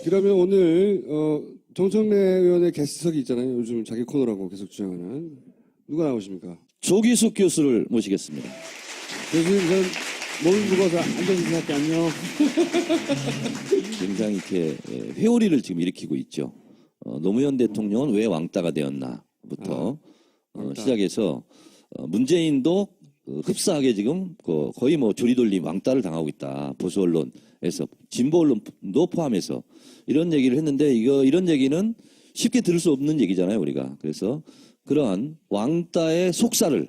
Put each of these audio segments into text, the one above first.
그러면 오늘 정청래 의원의 게스트석이 있잖아요. 요즘 자기 코너라고 계속 주장하는 누가 나오십니까? 조기숙 교수를 모시겠습니다. 교수님 몸 무거워서 앉아주세요. 할게 안녕. 굉장히 이렇게 회오리를 지금 일으키고 있죠. 노무현 대통령은 왜 왕따가 되었나부터 시작해서 문재인도 흡사하게 지금 거의 뭐 조리돌림 왕따를 당하고 있다. 보수 언론에서 진보 언론도 포함해서 이런 얘기를 했는데 이런 얘기는 쉽게 들을 수 없는 얘기잖아요, 우리가. 그래서 그러한 왕따의 속살을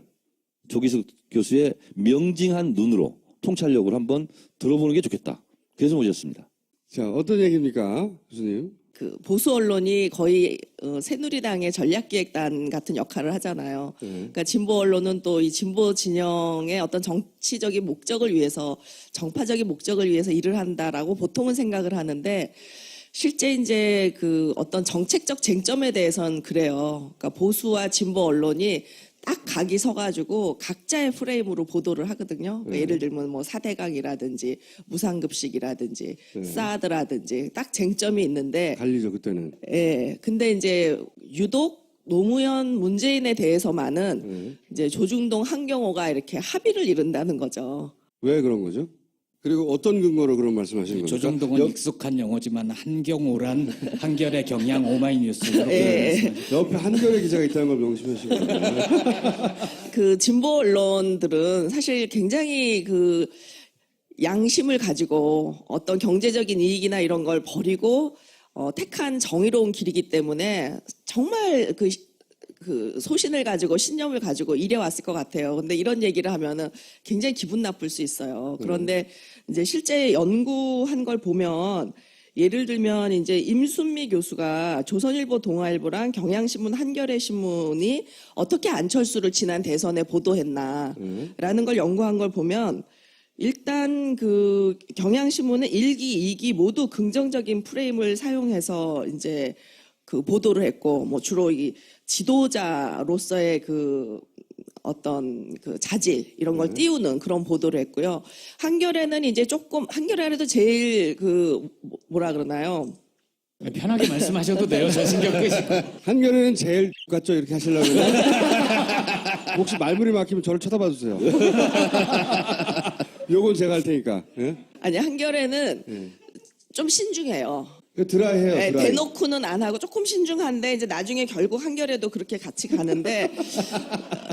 조기숙 교수의 명징한 눈으로 통찰력으로 한번 들어보는 게 좋겠다. 그래서 모셨습니다. 자, 어떤 얘기입니까, 교수님? 그 보수 언론이 거의 새누리당의 전략기획단 같은 역할을 하잖아요. 그러니까 진보 언론은 또 이 진보 진영의 어떤 정치적인 목적을 위해서, 정파적인 목적을 위해서 일을 한다라고 보통은 생각을 하는데, 실제 이제 그 어떤 정책적 쟁점에 대해서는 그래요. 그러니까 보수와 진보 언론이 딱 각이 서가지고 각자의 프레임으로 보도를 하거든요. 그러니까 예를 들면 뭐 4대강이라든지 무상급식이라든지 사드라든지 딱 쟁점이 있는데 갈리죠, 그때는. 예. 근데 이제 유독 노무현 문재인에 대해서만은 이제 조중동 한경호가 이렇게 합의를 이룬다는 거죠. 왜 그런 거죠? 그리고 어떤 근거로 그런 말씀하시는 겁니까? 조정동은 익숙한 용어지만 한경호란 한결의 경향 오마이뉴스 이렇게 옆에 한겨레 기자가 있다는 걸 명심하시고. 그 진보 언론들은 사실 굉장히 그 양심을 가지고 어떤 경제적인 이익이나 이런 걸 버리고 택한 정의로운 길이기 때문에 정말 그 소신을 가지고 신념을 가지고 일해왔을 것 같아요. 근데 이런 얘기를 하면은 굉장히 기분 나쁠 수 있어요. 그런데 이제 실제 연구한 걸 보면 예를 들면 이제 임순미 교수가 조선일보, 동아일보랑 경향신문, 한겨레신문이 어떻게 안철수를 지난 대선에 보도했나라는 걸 연구한 걸 보면 일단 그 경향신문은 1기, 2기 모두 긍정적인 프레임을 사용해서 이제 그 보도를 했고 뭐 주로 이 지도자로서의 그 어떤 그 자질 이런 걸 띄우는 그런 보도를 했고요. 한겨레는 이제 조금 한겨레라도 제일 그 뭐라 그러나요? 편하게 말씀하셔도 돼요. 저 신경 끄시고. 한겨레는 제일 같죠? 이렇게 하시려고 그러면. 혹시 말문이 막히면 저를 쳐다봐 주세요. 요건 제가 할 테니까. 예? 아니 한겨레는 좀 신중해요. 드라이해요, 네, 드라이. 대놓고는 안 하고 조금 신중한데 이제 나중에 결국 한겨레도 그렇게 같이 가는데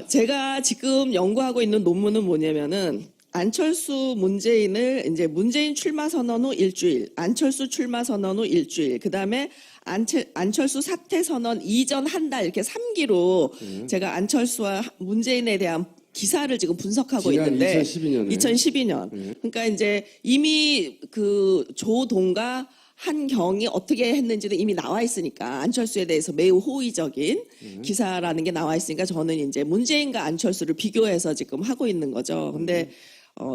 제가 지금 연구하고 있는 논문은 뭐냐면은 안철수 문재인을 이제 문재인 출마 선언 후 일주일, 안철수 출마 선언 후 일주일, 그 다음에 안철수 사퇴 선언 이전 한 달 이렇게 3기로 제가 안철수와 문재인에 대한 기사를 지금 분석하고 있는데 2012년에. 2012년. 그러니까 이제 이미 그 조동과 한경이 어떻게 했는지도 이미 나와 있으니까 안철수에 대해서 매우 호의적인 기사라는 게 나와 있으니까 저는 이제 문재인과 안철수를 비교해서 지금 하고 있는 거죠. 근데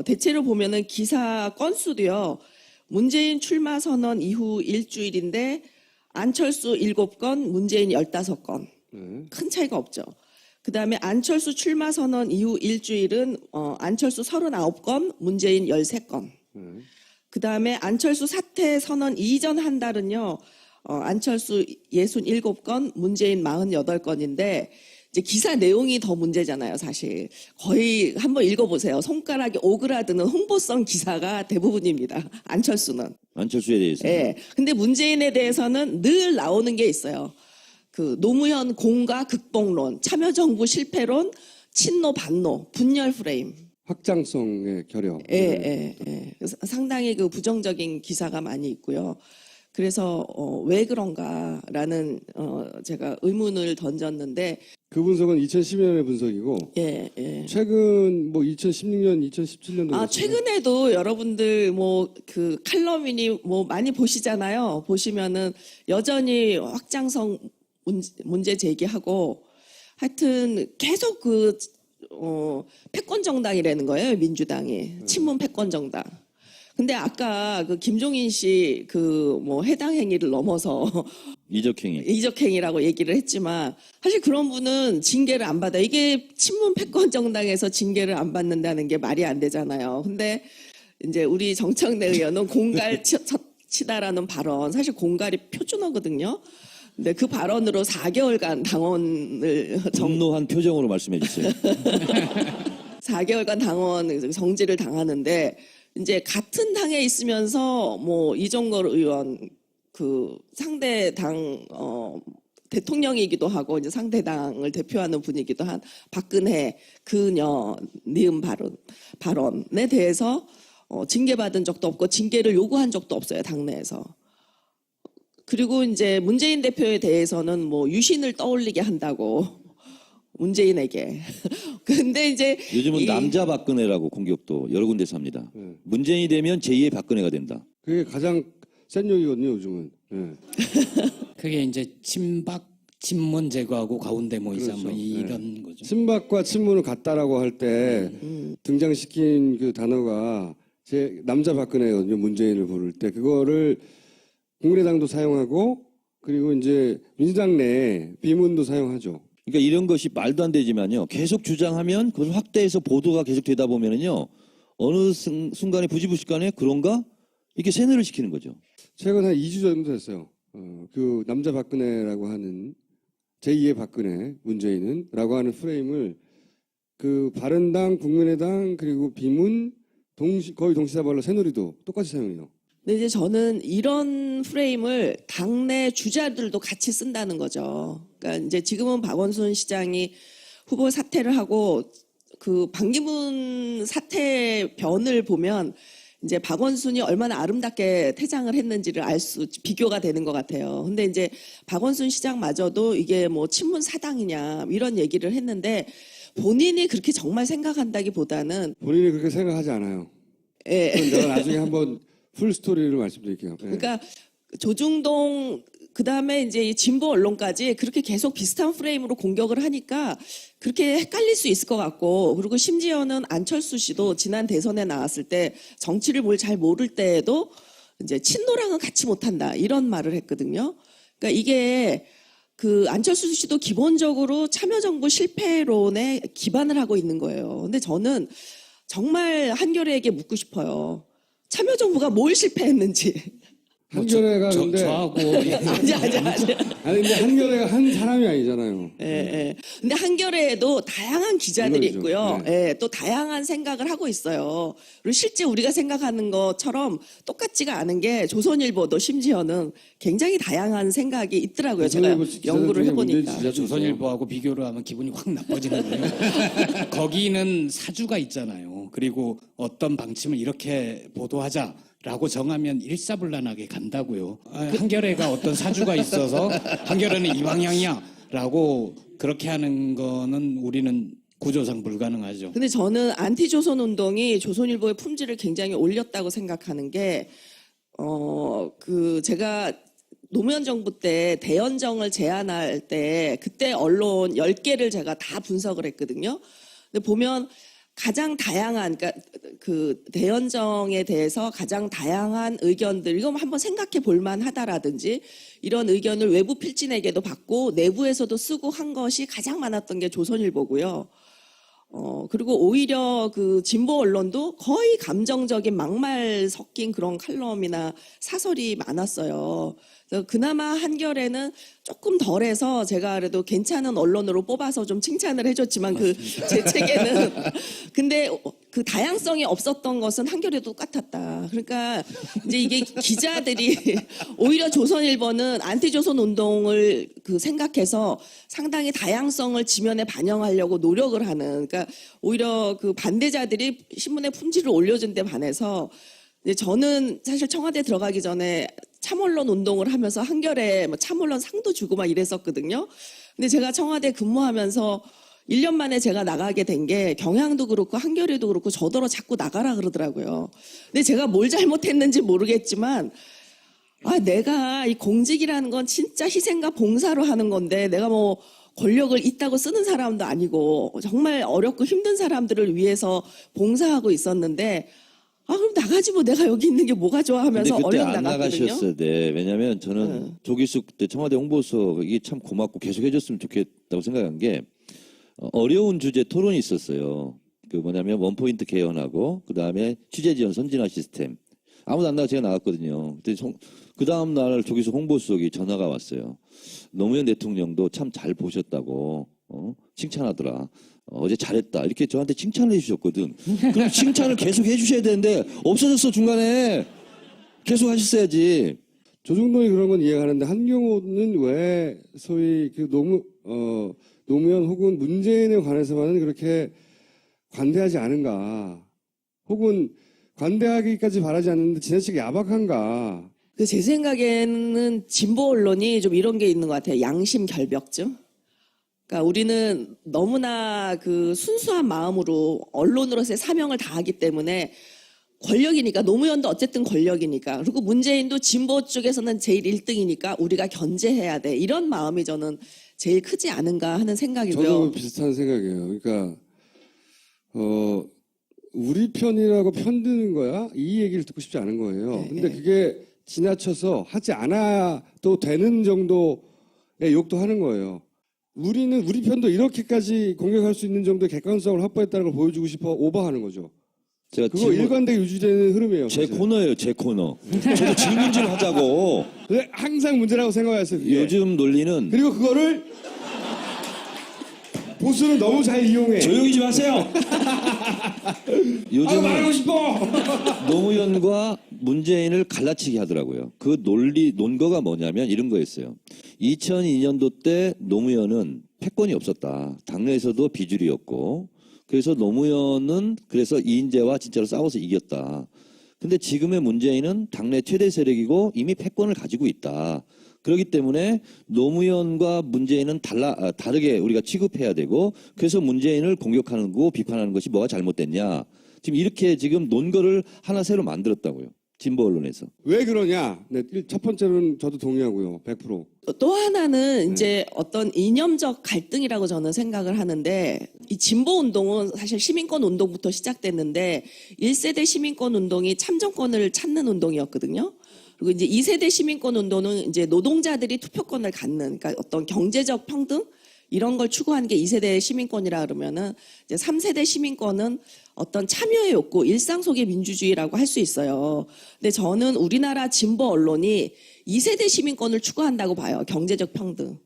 대체로 보면은 기사 건수도요. 문재인 출마 선언 이후 일주일인데 안철수 7건, 문재인 15건. 큰 차이가 없죠. 그다음에 안철수 출마 선언 이후 일주일은 안철수 39건, 문재인 13건. 그다음에 안철수 사퇴 선언 이전 한 달은요. 안철수 67건, 문재인 48건인데 이제 기사 내용이 더 문제잖아요, 사실. 거의 한번 읽어보세요. 손가락이 오그라드는 홍보성 기사가 대부분입니다. 안철수는. 안철수에 대해서. 예. 근데 문재인에 대해서는 늘 나오는 게 있어요. 그 노무현 공과 극복론, 참여정부 실패론, 친노 반노, 분열 프레임. 확장성의 결여. 예. 그래서 상당히 그 부정적인 기사가 많이 있고요. 그래서 왜 그런가라는 제가 의문을 던졌는데 그 분석은 2012년의 분석이고 예. 최근 뭐 2016년, 2017년도 최근에도 여러분들 뭐 그 칼럼이니 뭐 많이 보시잖아요. 보시면은 여전히 확장성 문제 제기하고 하여튼 계속 그 패권 정당이라는 거예요, 민주당이. 친문 패권 정당. 근데 아까 그 김종인 씨 그 뭐 해당 행위를 넘어서 이적행위. 이적행위라고 얘기를 했지만 사실 그런 분은 징계를 안 받아요. 이게 친문 패권 정당에서 징계를 안 받는다는 게 말이 안 되잖아요. 근데 이제 우리 정청래 의원은 공갈 치다라는 발언 사실 공갈이 표준어거든요. 근데 그 발언으로 4개월간 당원을 분노한 표정으로 말씀해 주세요. 4개월간 당원 정지를 당하는데 이제 같은 당에 있으면서 뭐 이종걸 의원 그 상대 당 대통령이기도 하고 이제 상대 당을 대표하는 분이기도 한 박근혜 그녀 니은 발언에 대해서 징계받은 적도 없고 징계를 요구한 적도 없어요, 당내에서. 그리고 이제 문재인 대표에 대해서는 뭐 유신을 떠올리게 한다고 문재인에게. 근데 이제 요즘은 남자 박근혜라고 공격도 여러 군데서 합니다. 문재인이 되면 제2의 박근혜가 된다. 그게 가장 센 욕이거든요, 요즘은. 예. 그게 이제 친문 제거하고 가운데 모이자 그렇죠. 뭐 이런 거죠. 친박과 친문을 같다라고 할 때 등장시킨 그 단어가 제 남자 박근혜거든요. 문재인을 부를 때 그거를 국민의당도 사용하고 그리고 이제 민주당 내 비문도 사용하죠. 그러니까 이런 것이 말도 안 되지만요. 계속 주장하면 그걸 확대해서 보도가 계속 되다 보면은요. 어느 순간에 부지불식간에 그런가? 이렇게 세뇌를 시키는 거죠. 최근 한 2주 정도 됐어요. 그 남자 박근혜라고 하는 제2의 박근혜 문재인은 라고 하는 프레임을 그 바른당, 국민의당 그리고 비문 거의 동시다발로 새누리도 똑같이 사용해요. 근데 이제 저는 이런 프레임을 당내 주자들도 같이 쓴다는 거죠. 그러니까 이제 지금은 박원순 시장이 후보 사퇴를 하고 그 반기문 사퇴 변을 보면 이제 박원순이 얼마나 아름답게 퇴장을 했는지를 비교가 되는 것 같아요. 근데 이제 박원순 시장마저도 이게 뭐 친문 사당이냐 이런 얘기를 했는데 본인이 그렇게 정말 생각한다기보다는 본인이 그렇게 생각하지 않아요. 예. 그건 내가 나중에 한번 풀 스토리를 말씀드릴게요. 예. 그러니까 조중동 그다음에 이제 이 진보 언론까지 그렇게 계속 비슷한 프레임으로 공격을 하니까 그렇게 헷갈릴 수 있을 것 같고 그리고 심지어는 안철수 씨도 지난 대선에 나왔을 때 정치를 뭘 잘 모를 때에도 이제 친노랑은 같이 못한다 이런 말을 했거든요. 그러니까 이게 그 안철수 씨도 기본적으로 참여정부 실패론에 기반을 하고 있는 거예요. 근데 저는 정말 한겨레에게 묻고 싶어요. 참여정부가 뭘 실패했는지. 한겨레가 근데 저하고 아니. 아니 근데 한겨레가 한 사람이 아니잖아요. 예. 근데 한겨레에도 다양한 기자들이 물론이죠. 있고요. 네. 예, 또 다양한 생각을 하고 있어요. 그리고 실제 우리가 생각하는 것처럼 똑같지가 않은 게 조선일보도 심지어는 굉장히 다양한 생각이 있더라고요. 제가 조선일보 기자들 연구를 중에 해보니까. 문재인 지지자도 조선일보하고 비교를 하면 기분이 확 나빠지는데요. 거기는 사주가 있잖아요. 그리고 어떤 방침을 이렇게 보도하자라고 정하면 일사불란하게 간다고요. 한겨레가 어떤 사주가 있어서 한겨레는 이 방향이야라고 그렇게 하는 거는 우리는 구조상 불가능하죠. 근데 저는 안티조선 운동이 조선일보의 품질을 굉장히 올렸다고 생각하는 게, 제가 노무현 정부 때 대연정을 제안할 때 그때 언론 10개를 제가 다 분석을 했거든요. 근데 보면 가장 다양한, 그러니까 그 대연정에 대해서 가장 다양한 의견들, 이거 한번 생각해 볼 만하다라든지 이런 의견을 외부 필진에게도 받고 내부에서도 쓰고 한 것이 가장 많았던 게 조선일보고요. 그리고 오히려 그 진보 언론도 거의 감정적인 막말 섞인 그런 칼럼이나 사설이 많았어요. 그래서 그나마 한겨레는 조금 덜해서 제가 그래도 괜찮은 언론으로 뽑아서 좀 칭찬을 해줬지만 그 제 책에는 근데 그 다양성이 없었던 것은 한겨레도 똑같았다. 그러니까 이제 이게 기자들이 오히려 조선일보는 안티조선 운동을 그 생각해서 상당히 다양성을 지면에 반영하려고 노력을 하는, 그러니까 오히려 그 반대자들이 신문의 품질을 올려준 데 반해서 이제 저는 사실 청와대 들어가기 전에 참언론 운동을 하면서 한겨레 뭐 참언론 상도 주고 막 이랬었거든요. 근데 제가 청와대 근무하면서 1년 만에 제가 나가게 된 게 경향도 그렇고 한겨레도 그렇고 저더러 자꾸 나가라 그러더라고요. 근데 제가 뭘 잘못했는지 모르겠지만 내가 이 공직이라는 건 진짜 희생과 봉사로 하는 건데 내가 뭐 권력을 있다고 쓰는 사람도 아니고 정말 어렵고 힘든 사람들을 위해서 봉사하고 있었는데 그럼 나가지 뭐 내가 여기 있는 게 뭐가 좋아 하면서 근데 그때 얼른 안 나갔거든요. 나가셨어야 돼. 왜냐하면 저는 조기숙 때 청와대 홍보수석 이게 참 고맙고 계속 해줬으면 좋겠다고 생각한 게 어려운 주제 토론이 있었어요. 그 뭐냐면 원포인트 개헌하고 그 다음에 취재 지원 선진화 시스템. 아무도 안 나가 제가 나갔거든요. 그 다음 날 조기수 홍보수석이 전화가 왔어요. 노무현 대통령도 참 잘 보셨다고 칭찬하더라. 어제 잘했다. 이렇게 저한테 칭찬을 해주셨거든. 그럼 칭찬을 계속 해주셔야 되는데 없어졌어 중간에. 계속 하셨어야지. 조중동이 그런 건 이해하는데 한경호는 왜 소위 그 노무현 혹은 문재인에 관해서만은 그렇게 관대하지 않은가? 혹은 관대하기까지 바라지 않는데 지나치게 야박한가? 제 생각에는 진보 언론이 좀 이런 게 있는 것 같아요. 양심 결벽증. 그러니까 우리는 너무나 그 순수한 마음으로 언론으로서의 사명을 다하기 때문에 권력이니까, 노무현도 어쨌든 권력이니까, 그리고 문재인도 진보 쪽에서는 제일 1등이니까 우리가 견제해야 돼. 이런 마음이 저는 제일 크지 않은가 하는 생각이고요. 저도 비슷한 생각이에요. 그러니까 우리 편이라고 편드는 거야? 이 얘기를 듣고 싶지 않은 거예요. 근데 그게 지나쳐서 하지 않아도 되는 정도의 욕도 하는 거예요. 우리는 우리 편도 이렇게까지 공격할 수 있는 정도의 객관성을 확보했다는 걸 보여주고 싶어 오버하는 거죠. 제가 그거 일관되게 유지되는 흐름이에요. 제 사실. 코너예요, 제 코너. 저도 질문 좀 하자고. 근데 항상 문제라고 생각했어요. 그게. 요즘 논리는 그리고 그거를 보수는 너무 잘 이용해. 조용히 좀 하세요. 요즘은 말하고 싶어. 노무현과 문재인을 갈라치기 하더라고요. 그 논거가 뭐냐면 이런 거였어요. 2002년도 때 노무현은 패권이 없었다. 당내에서도 비주류였고, 그래서 노무현은 그래서 이인재와 진짜로 싸워서 이겼다. 근데 지금의 문재인은 당내 최대 세력이고 이미 패권을 가지고 있다. 그렇기 때문에 노무현과 문재인은 다르게 우리가 취급해야 되고, 그래서 문재인을 공격하는 거 비판하는 것이 뭐가 잘못됐냐. 지금 이렇게 지금 논거를 하나 새로 만들었다고요. 진보 언론에서. 왜 그러냐? 네, 첫 번째로는 저도 동의하고요. 100%. 또 하나는 이제 어떤 이념적 갈등이라고 저는 생각을 하는데, 이 진보 운동은 사실 시민권 운동부터 시작됐는데 1세대 시민권 운동이 참정권을 찾는 운동이었거든요. 그리고 이제 2세대 시민권 운동은 이제 노동자들이 투표권을 갖는, 그러니까 어떤 경제적 평등 이런 걸 추구하는 게 2세대 시민권이라 그러면은, 이제 3세대 시민권은 어떤 참여의 욕구, 일상 속의 민주주의라고 할 수 있어요. 근데 저는 우리나라 진보 언론이 2세대 시민권을 추구한다고 봐요. 경제적 평등.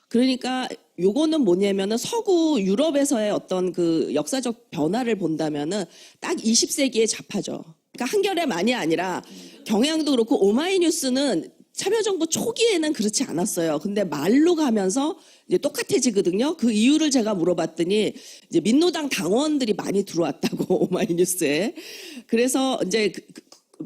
그러니까 요거는 뭐냐면은 서구 유럽에서의 어떤 그 역사적 변화를 본다면은 딱 20세기의 좌파죠. 그러니까 한겨레만이 아니라 경향도 그렇고 오마이뉴스는 참여정부 초기에는 그렇지 않았어요. 근데 말로 가면서 이제 똑같아지거든요. 그 이유를 제가 물어봤더니 이제 민노당 당원들이 많이 들어왔다고 오마이뉴스에. 그래서 이제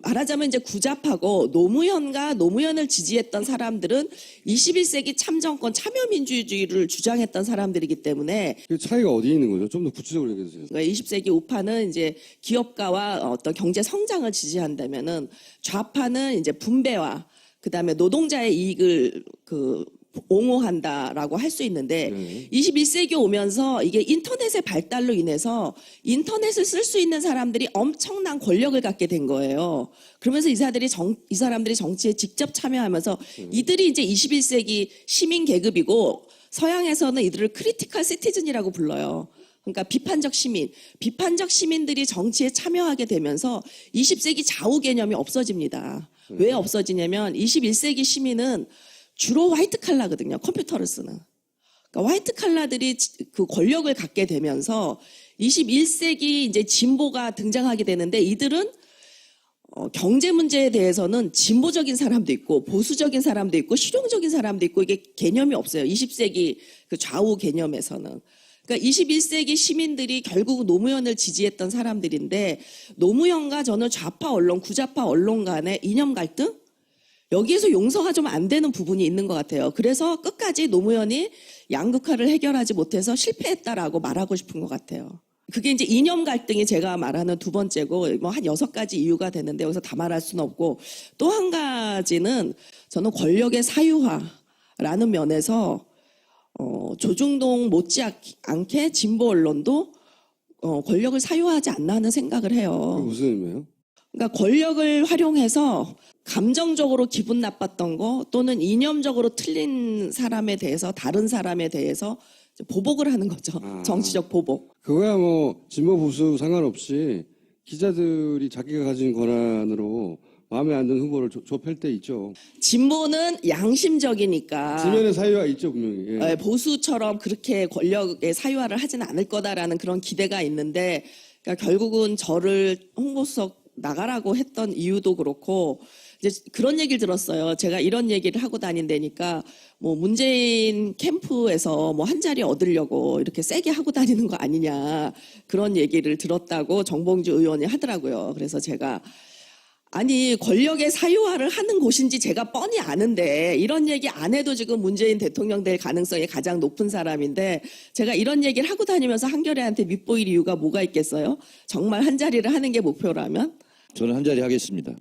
말하자면 이제 구잡하고 노무현을 지지했던 사람들은 21세기 참정권 참여민주주의를 주장했던 사람들이기 때문에, 그 차이가 어디에 있는 거죠? 좀 더 구체적으로 얘기해 주세요. 20세기 우파는 이제 기업가와 어떤 경제 성장을 지지한다면은, 좌파는 이제 분배와 그다음에 노동자의 이익을 옹호한다라고 할 수 있는데, 21세기 오면서 이게 인터넷의 발달로 인해서 인터넷을 쓸 수 있는 사람들이 엄청난 권력을 갖게 된 거예요. 그러면서 이 사람들이 정치에 직접 참여하면서 이들이 이제 21세기 시민 계급이고, 서양에서는 이들을 크리티컬 시티즌이라고 불러요. 그러니까 비판적 시민들이 정치에 참여하게 되면서 20세기 좌우 개념이 없어집니다. 왜 없어지냐면 21세기 시민은 주로 화이트 칼라거든요. 컴퓨터를 쓰는. 그러니까 화이트 칼라들이 그 권력을 갖게 되면서 21세기 이제 진보가 등장하게 되는데, 이들은 경제 문제에 대해서는 진보적인 사람도 있고 보수적인 사람도 있고 실용적인 사람도 있고, 이게 개념이 없어요. 20세기 그 좌우 개념에서는. 그러니까 21세기 시민들이 결국 노무현을 지지했던 사람들인데, 노무현과 저는 좌파 언론, 구좌파 언론 간의 이념 갈등? 여기에서 용서가 좀 안 되는 부분이 있는 것 같아요. 그래서 끝까지 노무현이 양극화를 해결하지 못해서 실패했다라고 말하고 싶은 것 같아요. 그게 이제 이념 갈등이 제가 말하는 두 번째고, 뭐 한 6가지 이유가 되는데 여기서 다 말할 수는 없고, 또 한 가지는 저는 권력의 사유화라는 면에서 조중동 못지않게 진보 언론도 권력을 사유화하지 않나 하는 생각을 해요. 무슨 의미예요? 그러니까 권력을 활용해서 감정적으로 기분 나빴던 거, 또는 이념적으로 틀린 사람에 대해서, 다른 사람에 대해서 보복을 하는 거죠. 정치적 보복. 그거야 뭐 진보 보수 상관없이 기자들이 자기가 가진 권한으로 마음에 안 드는 후보를 좁힐 때 있죠. 진보는 양심적이니까 지면에 사유가 있죠, 분명히. 예. 보수처럼 그렇게 권력의 사유화를 하지는 않을 거다라는 그런 기대가 있는데, 그러니까 결국은 저를 홍보수석 나가라고 했던 이유도 그렇고, 이제 그런 얘기를 들었어요. 제가 이런 얘기를 하고 다닌다니까 뭐 문재인 캠프에서 뭐 한 자리 얻으려고 이렇게 세게 하고 다니는 거 아니냐, 그런 얘기를 들었다고 정봉주 의원이 하더라고요. 그래서 제가 아니, 권력의 사유화를 하는 곳인지 제가 뻔히 아는데 이런 얘기 안 해도 지금 문재인 대통령 될 가능성이 가장 높은 사람인데, 제가 이런 얘기를 하고 다니면서 한겨레한테 밉보일 이유가 뭐가 있겠어요? 정말 한 자리를 하는 게 목표라면? 저는 한 자리 하겠습니다.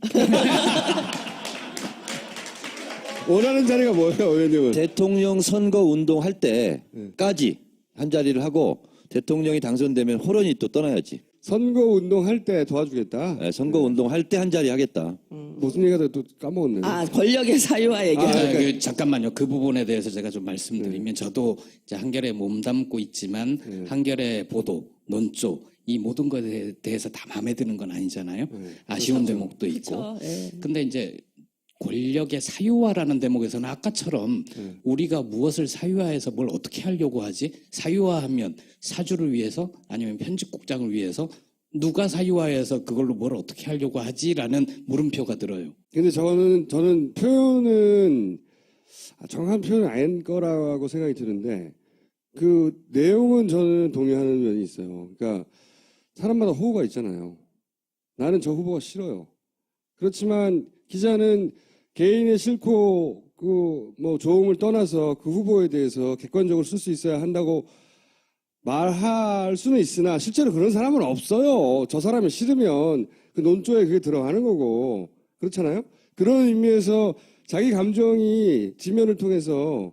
원하는 자리가 뭐예요, 의원님은? 대통령 선거 운동할 때까지 한 자리를 하고 대통령이 당선되면 호련히 또 떠나야지. 선거 운동할 때 도와주겠다. 네, 선거 운동할 때 한 자리 하겠다. 무슨 얘기가 또 까먹었네. 아, 권력의 사유화 얘기. 잠깐만요. 그 부분에 대해서 제가 좀 말씀드리면, 저도 이제 한겨레에 몸담고 있지만 한겨레 보도, 논조, 이 모든 것에 대해서 다 마음에 드는 건 아니잖아요. 아쉬운 대목도 있고. 그렇죠. 예. 근데 이제 권력의 사유화라는 대목에서는 아까처럼 우리가 무엇을 사유화해서 뭘 어떻게 하려고 하지? 사유화하면 사주를 위해서 아니면 편집국장을 위해서 누가 사유화해서 그걸로 뭘 어떻게 하려고 하지라는 물음표가 들어요. 근데 저는 표현은 정확한 표현은 아닌 거라고 생각이 드는데, 그 내용은 저는 동의하는 면이 있어요. 그러니까 사람마다 호구가 있잖아요. 나는 저 후보가 싫어요. 그렇지만 기자는 개인의 싫고 뭐 좋음을 떠나서 그 후보에 대해서 객관적으로 쓸 수 있어야 한다고 말할 수는 있으나 실제로 그런 사람은 없어요. 저 사람이 싫으면 그 논조에 그게 들어가는 거고, 그렇잖아요. 그런 의미에서 자기 감정이 지면을 통해서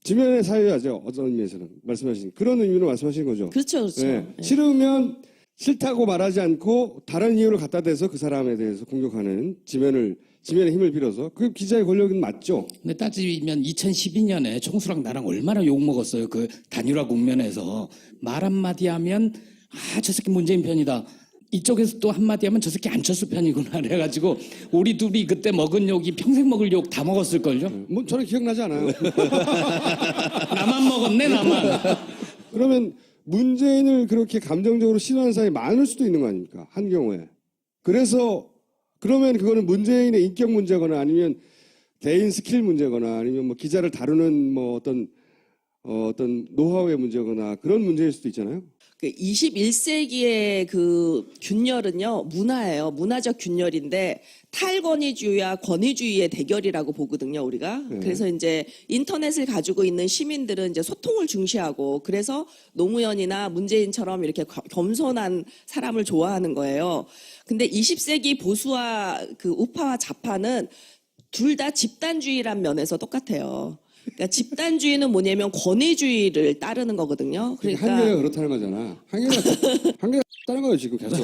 지면의 사유하죠. 어떤 의미에서는 말씀하신 그런 의미로 말씀하신 거죠. 그렇죠, 그렇죠. 네. 예. 싫으면 싫다고 말하지 않고 다른 이유를 갖다 대서 그 사람에 대해서 공격하는 지면의 힘을 빌어서, 그 기자의 권력은 맞죠. 근데 따지면 2012년에 총수랑 나랑 얼마나 욕먹었어요. 그 단일화 국면에서 말 한마디 하면 저 새끼 문재인 편이다. 이쪽에서 또 한마디 하면 저 새끼 안철수 편이구나. 그래가지고 우리 둘이 그때 먹은 욕이 평생 먹을 욕 다 먹었을걸요? 뭐 저는 기억나지 않아요. 나만 먹었네, 나만. 그러면 문재인을 그렇게 감정적으로 싫어하는 사람이 많을 수도 있는 거 아닙니까? 한 경우에. 그래서 그러면 그거는 문재인의 인격 문제거나 아니면 대인 스킬 문제거나 아니면 뭐 기자를 다루는 뭐 어떤 노하우의 문제거나 그런 문제일 수도 있잖아요. 그 21세기의 그 균열은요, 문화예요. 문화적 균열인데 탈권위주의와 권위주의의 대결이라고 보거든요, 우리가. 그래서 이제 인터넷을 가지고 있는 시민들은 이제 소통을 중시하고, 그래서 노무현이나 문재인처럼 이렇게 겸손한 사람을 좋아하는 거예요. 근데 20세기 보수와 그 우파와 좌파는 둘 다 집단주의란 면에서 똑같아요. 그러니까 집단주의는 뭐냐면 권위주의를 따르는 거거든요. 한계가 그러니까 그렇다는 거잖아. 한계가 따른 거예요, 지금 계속.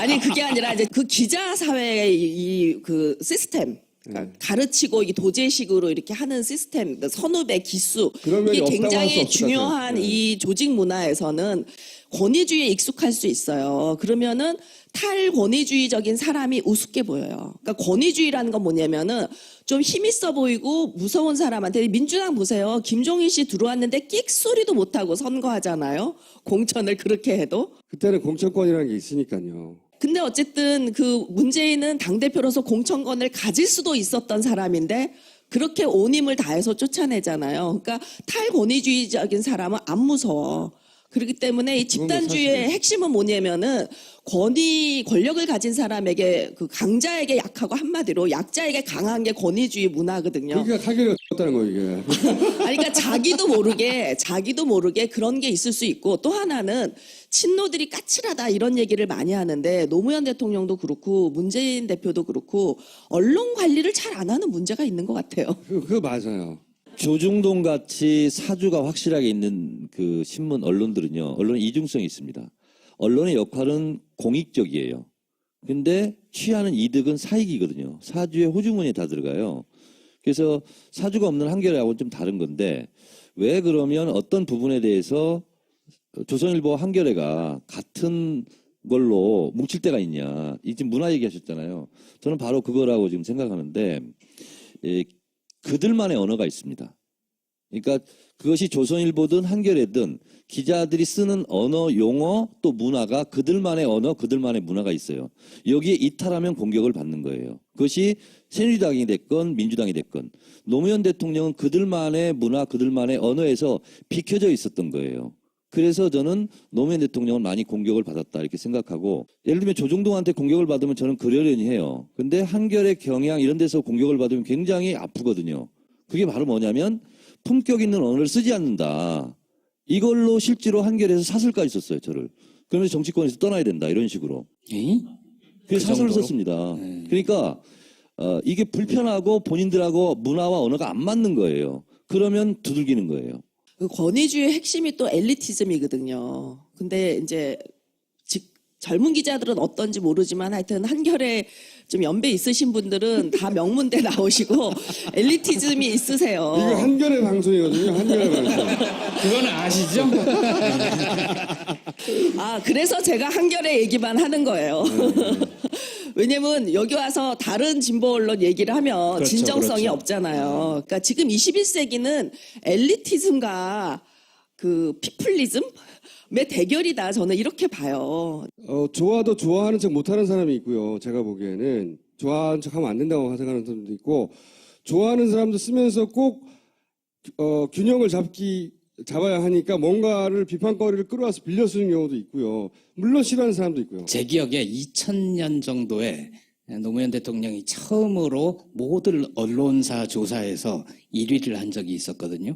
아니, 그게 아니라 이제 그 기자 사회의 그 시스템, 그러니까 가르치고 이게 도제식으로 이렇게 하는 시스템, 선후배 기수, 그런 이게 면이 없다고 할수 굉장히 없을 것 중요한 같아요. 이 조직 문화에서는 권위주의에 익숙할 수 있어요. 그러면은 탈권위주의적인 사람이 우습게 보여요. 그러니까 권위주의라는 건 뭐냐면은 좀 힘있어 보이고 무서운 사람한테, 민주당 보세요. 김종인 씨 들어왔는데 끽 소리도 못하고 선거하잖아요. 공천을 그렇게 해도. 그때는 공천권이라는 게 있으니까요. 근데 어쨌든 그 문재인은 당대표로서 공천권을 가질 수도 있었던 사람인데 그렇게 온 힘을 다해서 쫓아내잖아요. 그러니까 탈권위주의적인 사람은 안 무서워. 그렇기 때문에 이 집단주의의 핵심은 뭐냐면은 권력을 가진 사람에게, 그 강자에게 약하고, 한마디로 약자에게 강한 게 권위주의 문화거든요. 그러니까 타결이 없다는 거예요, 이게. 아니, 그러니까 자기도 모르게 그런 게 있을 수 있고, 또 하나는 친노들이 까칠하다 이런 얘기를 많이 하는데, 노무현 대통령도 그렇고 문재인 대표도 그렇고 언론 관리를 잘 안 하는 문제가 있는 것 같아요. 그거 맞아요. 조중동 같이 사주가 확실하게 있는 그 신문 언론들은요, 언론은 이중성이 있습니다. 언론의 역할은 공익적이에요. 근데 취하는 이득은 사익이거든요. 사주에 호주머니에 다 들어가요. 그래서 사주가 없는 한겨레하고는 좀 다른 건데, 왜 그러면 어떤 부분에 대해서 조선일보 한겨레가 같은 걸로 뭉칠 때가 있냐. 이 지금 문화 얘기하셨잖아요. 저는 바로 그거라고 지금 생각하는데 그들만의 언어가 있습니다. 그러니까 그것이 조선일보든 한겨레든 기자들이 쓰는 언어, 용어 또 문화가 그들만의 언어, 그들만의 문화가 있어요. 여기에 이탈하면 공격을 받는 거예요. 그것이 새누리당이 됐건 민주당이 됐건 노무현 대통령은 그들만의 문화, 그들만의 언어에서 비켜져 있었던 거예요. 그래서 저는 노무현 대통령은 많이 공격을 받았다 이렇게 생각하고 예를 들면 조중동한테 공격을 받으면 저는 그러려니 해요. 근데 한겨레, 경향 이런 데서 공격을 받으면 굉장히 아프거든요. 그게 바로 뭐냐면 품격 있는 언어를 쓰지 않는다. 이걸로 실제로 한겨레에서 사설까지 썼어요, 저를. 그러면서 정치권에서 떠나야 된다 이런 식으로. 그래서 사설을 정도로? 썼습니다. 그러니까 이게 불편하고 본인들하고 문화와 언어가 안 맞는 거예요. 그러면 두들기는 거예요. 그 권위주의 핵심이 또 엘리티즘이거든요. 근데 이제 젊은 기자들은 어떤지 모르지만 하여튼 한겨레 좀 연배 있으신 분들은 다 명문대 나오시고 엘리티즘이 있으세요. 이거 한겨레 방송이거든요. 한겨레 방송. 그건 아시죠? 아, 그래서 제가 한겨레 얘기만 하는 거예요. 왜냐면 여기 와서 다른 진보 언론 얘기를 하면 그렇죠, 진정성이 그렇죠. 없잖아요. 그러니까 지금 21세기는 엘리티즘과 그 피플리즘의 대결이다. 저는 이렇게 봐요. 좋아도 좋아하는 척 못하는 사람이 있고요. 제가 보기에는 좋아하는 척하면 안 된다고 생각하는 사람도 있고 좋아하는 사람도 쓰면서 꼭 균형을 잡아야 하니까 뭔가를 비판거리를 끌어와서 빌려 쓰는 경우도 있고요. 물론 싫어하는 사람도 있고요. 제 기억에 2000년 정도에 노무현 대통령이 처음으로 모든 언론사 조사에서 1위를 한 적이 있었거든요.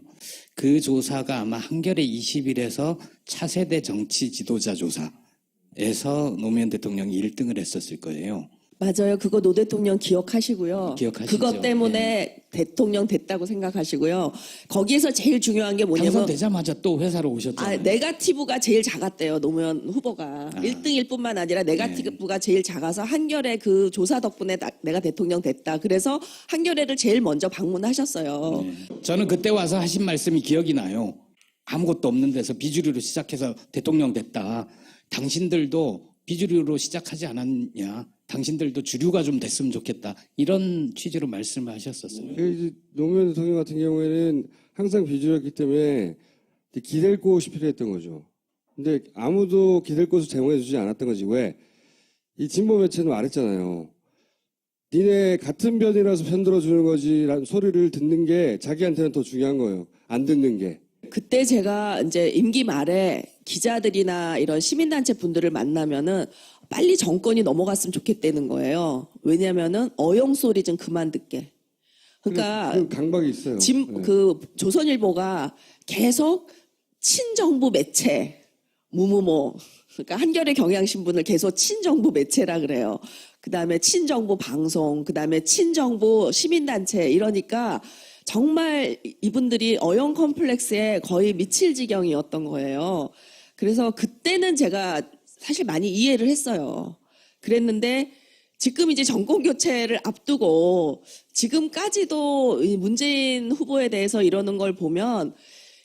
그 조사가 아마 한겨레 20일에서 차세대 정치 지도자 조사에서 노무현 대통령이 1등을 했었을 거예요. 맞아요. 그거 노 대통령 기억하시고요. 기억하시죠? 그것 때문에 대통령 됐다고 생각하시고요. 거기에서 제일 중요한 게 뭐냐면 당선되자마자 또 회사로 오셨잖아요. 네가티브가 제일 작았대요. 노무현 후보가. 1등일 뿐만 아니라 네가티브가 제일 작아서 한겨레 그 조사 덕분에 내가 대통령 됐다. 그래서 한겨레를 제일 먼저 방문하셨어요. 저는 그때 와서 하신 말씀이 기억이 나요. 아무것도 없는 데서 비주류로 시작해서 대통령 됐다. 당신들도 비주류로 시작하지 않았냐. 당신들도 주류가 좀 됐으면 좋겠다. 이런 취지로 말씀을 하셨었어요. 이제 노무현 대통령 같은 경우에는 항상 비주류였기 때문에 기댈 곳이 필요했던 거죠. 근데 아무도 기댈 곳을 제공해 주지 않았던 거지. 왜? 이 진보 매체는 말했잖아요. 니네 같은 편이라서 편들어 주는 거지 라는 소리를 듣는 게 자기한테는 더 중요한 거예요. 안 듣는 게. 그때 제가 이제 임기 말에 기자들이나 이런 시민단체 분들을 만나면은 빨리 정권이 넘어갔으면 좋겠다는 거예요. 왜냐면은 어용 소리 좀 그만 듣게. 그러니까 그 강박이 있어요. 그 조선일보가 계속 친정부 매체 무무모 그러니까 한겨레 경향신문을 계속 친정부 매체라 그래요. 그다음에 친정부 방송, 그다음에 친정부 시민단체 이러니까 정말 이분들이 어용 컴플렉스에 거의 미칠 지경이었던 거예요. 그래서 그때는 제가 사실 많이 이해를 했어요. 그랬는데 지금 이제 정권 교체를 앞두고 지금까지도 이 문재인 후보에 대해서 이러는 걸 보면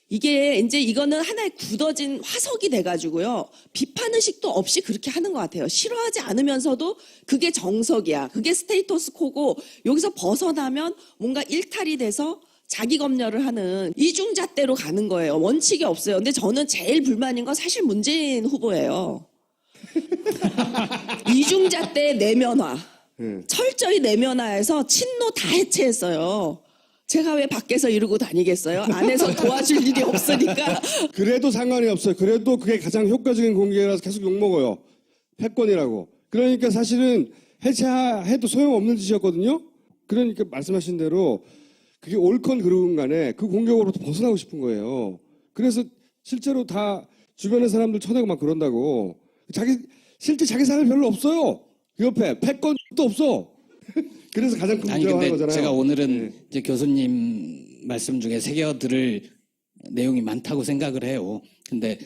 이게 이제 이거는 하나의 굳어진 화석이 돼가지고요. 비판의식도 없이 그렇게 하는 것 같아요. 싫어하지 않으면서도 그게 정석이야. 그게 스테이터스 코고 여기서 벗어나면 뭔가 일탈이 돼서 자기 검열을 하는 이중잣대로 가는 거예요. 원칙이 없어요. 근데 저는 제일 불만인 건 사실 문재인 후보예요. 이중잣대 내면화. 철저히 내면화해서 친노 다 해체했어요. 제가 왜 밖에서 이러고 다니겠어요? 안에서 도와줄 일이 없으니까. 그래도 상관이 없어요. 그래도 그게 가장 효과적인 공개라서 계속 욕먹어요. 패권이라고. 그러니까 사실은 해체해도 소용없는 짓이었거든요. 그러니까 말씀하신 대로 그게 옳건 그르건 간에 그 공격으로부터 벗어나고 싶은 거예요. 그래서 실제로 다 주변의 사람들 쳐내고 막 그런다고. 실제 자기 사람이 별로 없어요. 그 옆에 패권도 없어. 그래서 가장 큰 아니 문제가 근데 하는 거잖아요. 제가 오늘은 네. 이제 교수님 말씀 중에 새겨들을 내용이 많다고 생각을 해요. 근데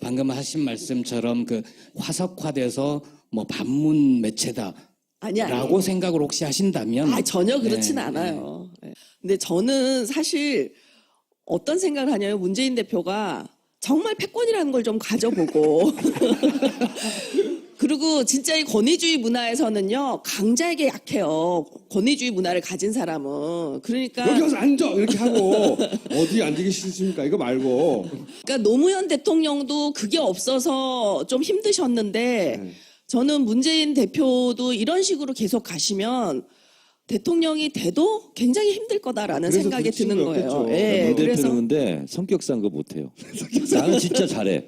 방금 하신 말씀처럼 그 화석화돼서 뭐 반문 매체다. 아니야. 라고 생각을 혹시 하신다면 전혀 그렇진 않아요. 네. 근데 저는 사실 어떤 생각을 하냐면 문재인 대표가 정말 패권이라는 걸 좀 가져보고 그리고 진짜 이 권위주의 문화에서는요 강자에게 약해요. 권위주의 문화를 가진 사람은. 그러니까 여기 와서 앉아 이렇게 하고 어디 앉기 싫습니까? 이거 말고. 그러니까 노무현 대통령도 그게 없어서 좀 힘드셨는데 네. 저는 문재인 대표도 이런 식으로 계속 가시면 대통령이 돼도 굉장히 힘들 거다라는 그래서 생각이 그런 드는 친구가 거예요. 없겠죠. 예, 문 그래서 대표는 근데 성격상 그거 못해요. 나는 진짜 잘해.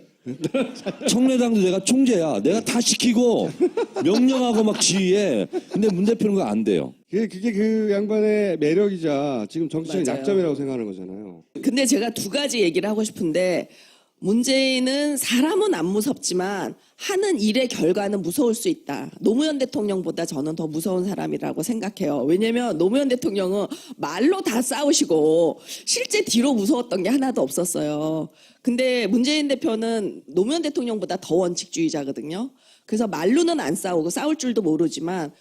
청래당도 내가 총재야. 내가 다 시키고 명령하고 막 지휘해. 근데 문 대표는 그거 안 돼요. 그게 그 양반의 매력이자 지금 정치적 맞아요. 약점이라고 생각하는 거잖아요. 근데 제가 두 가지 얘기를 하고 싶은데 문재인은 사람은 안 무섭지만 하는 일의 결과는 무서울 수 있다. 노무현 대통령보다 저는 더 무서운 사람이라고 생각해요. 왜냐면 노무현 대통령은 말로 다 싸우시고 실제 뒤로 무서웠던 게 하나도 없었어요. 근데 문재인 대표는 노무현 대통령보다 더 원칙주의자거든요. 그래서 말로는 안 싸우고 싸울 줄도 모르지만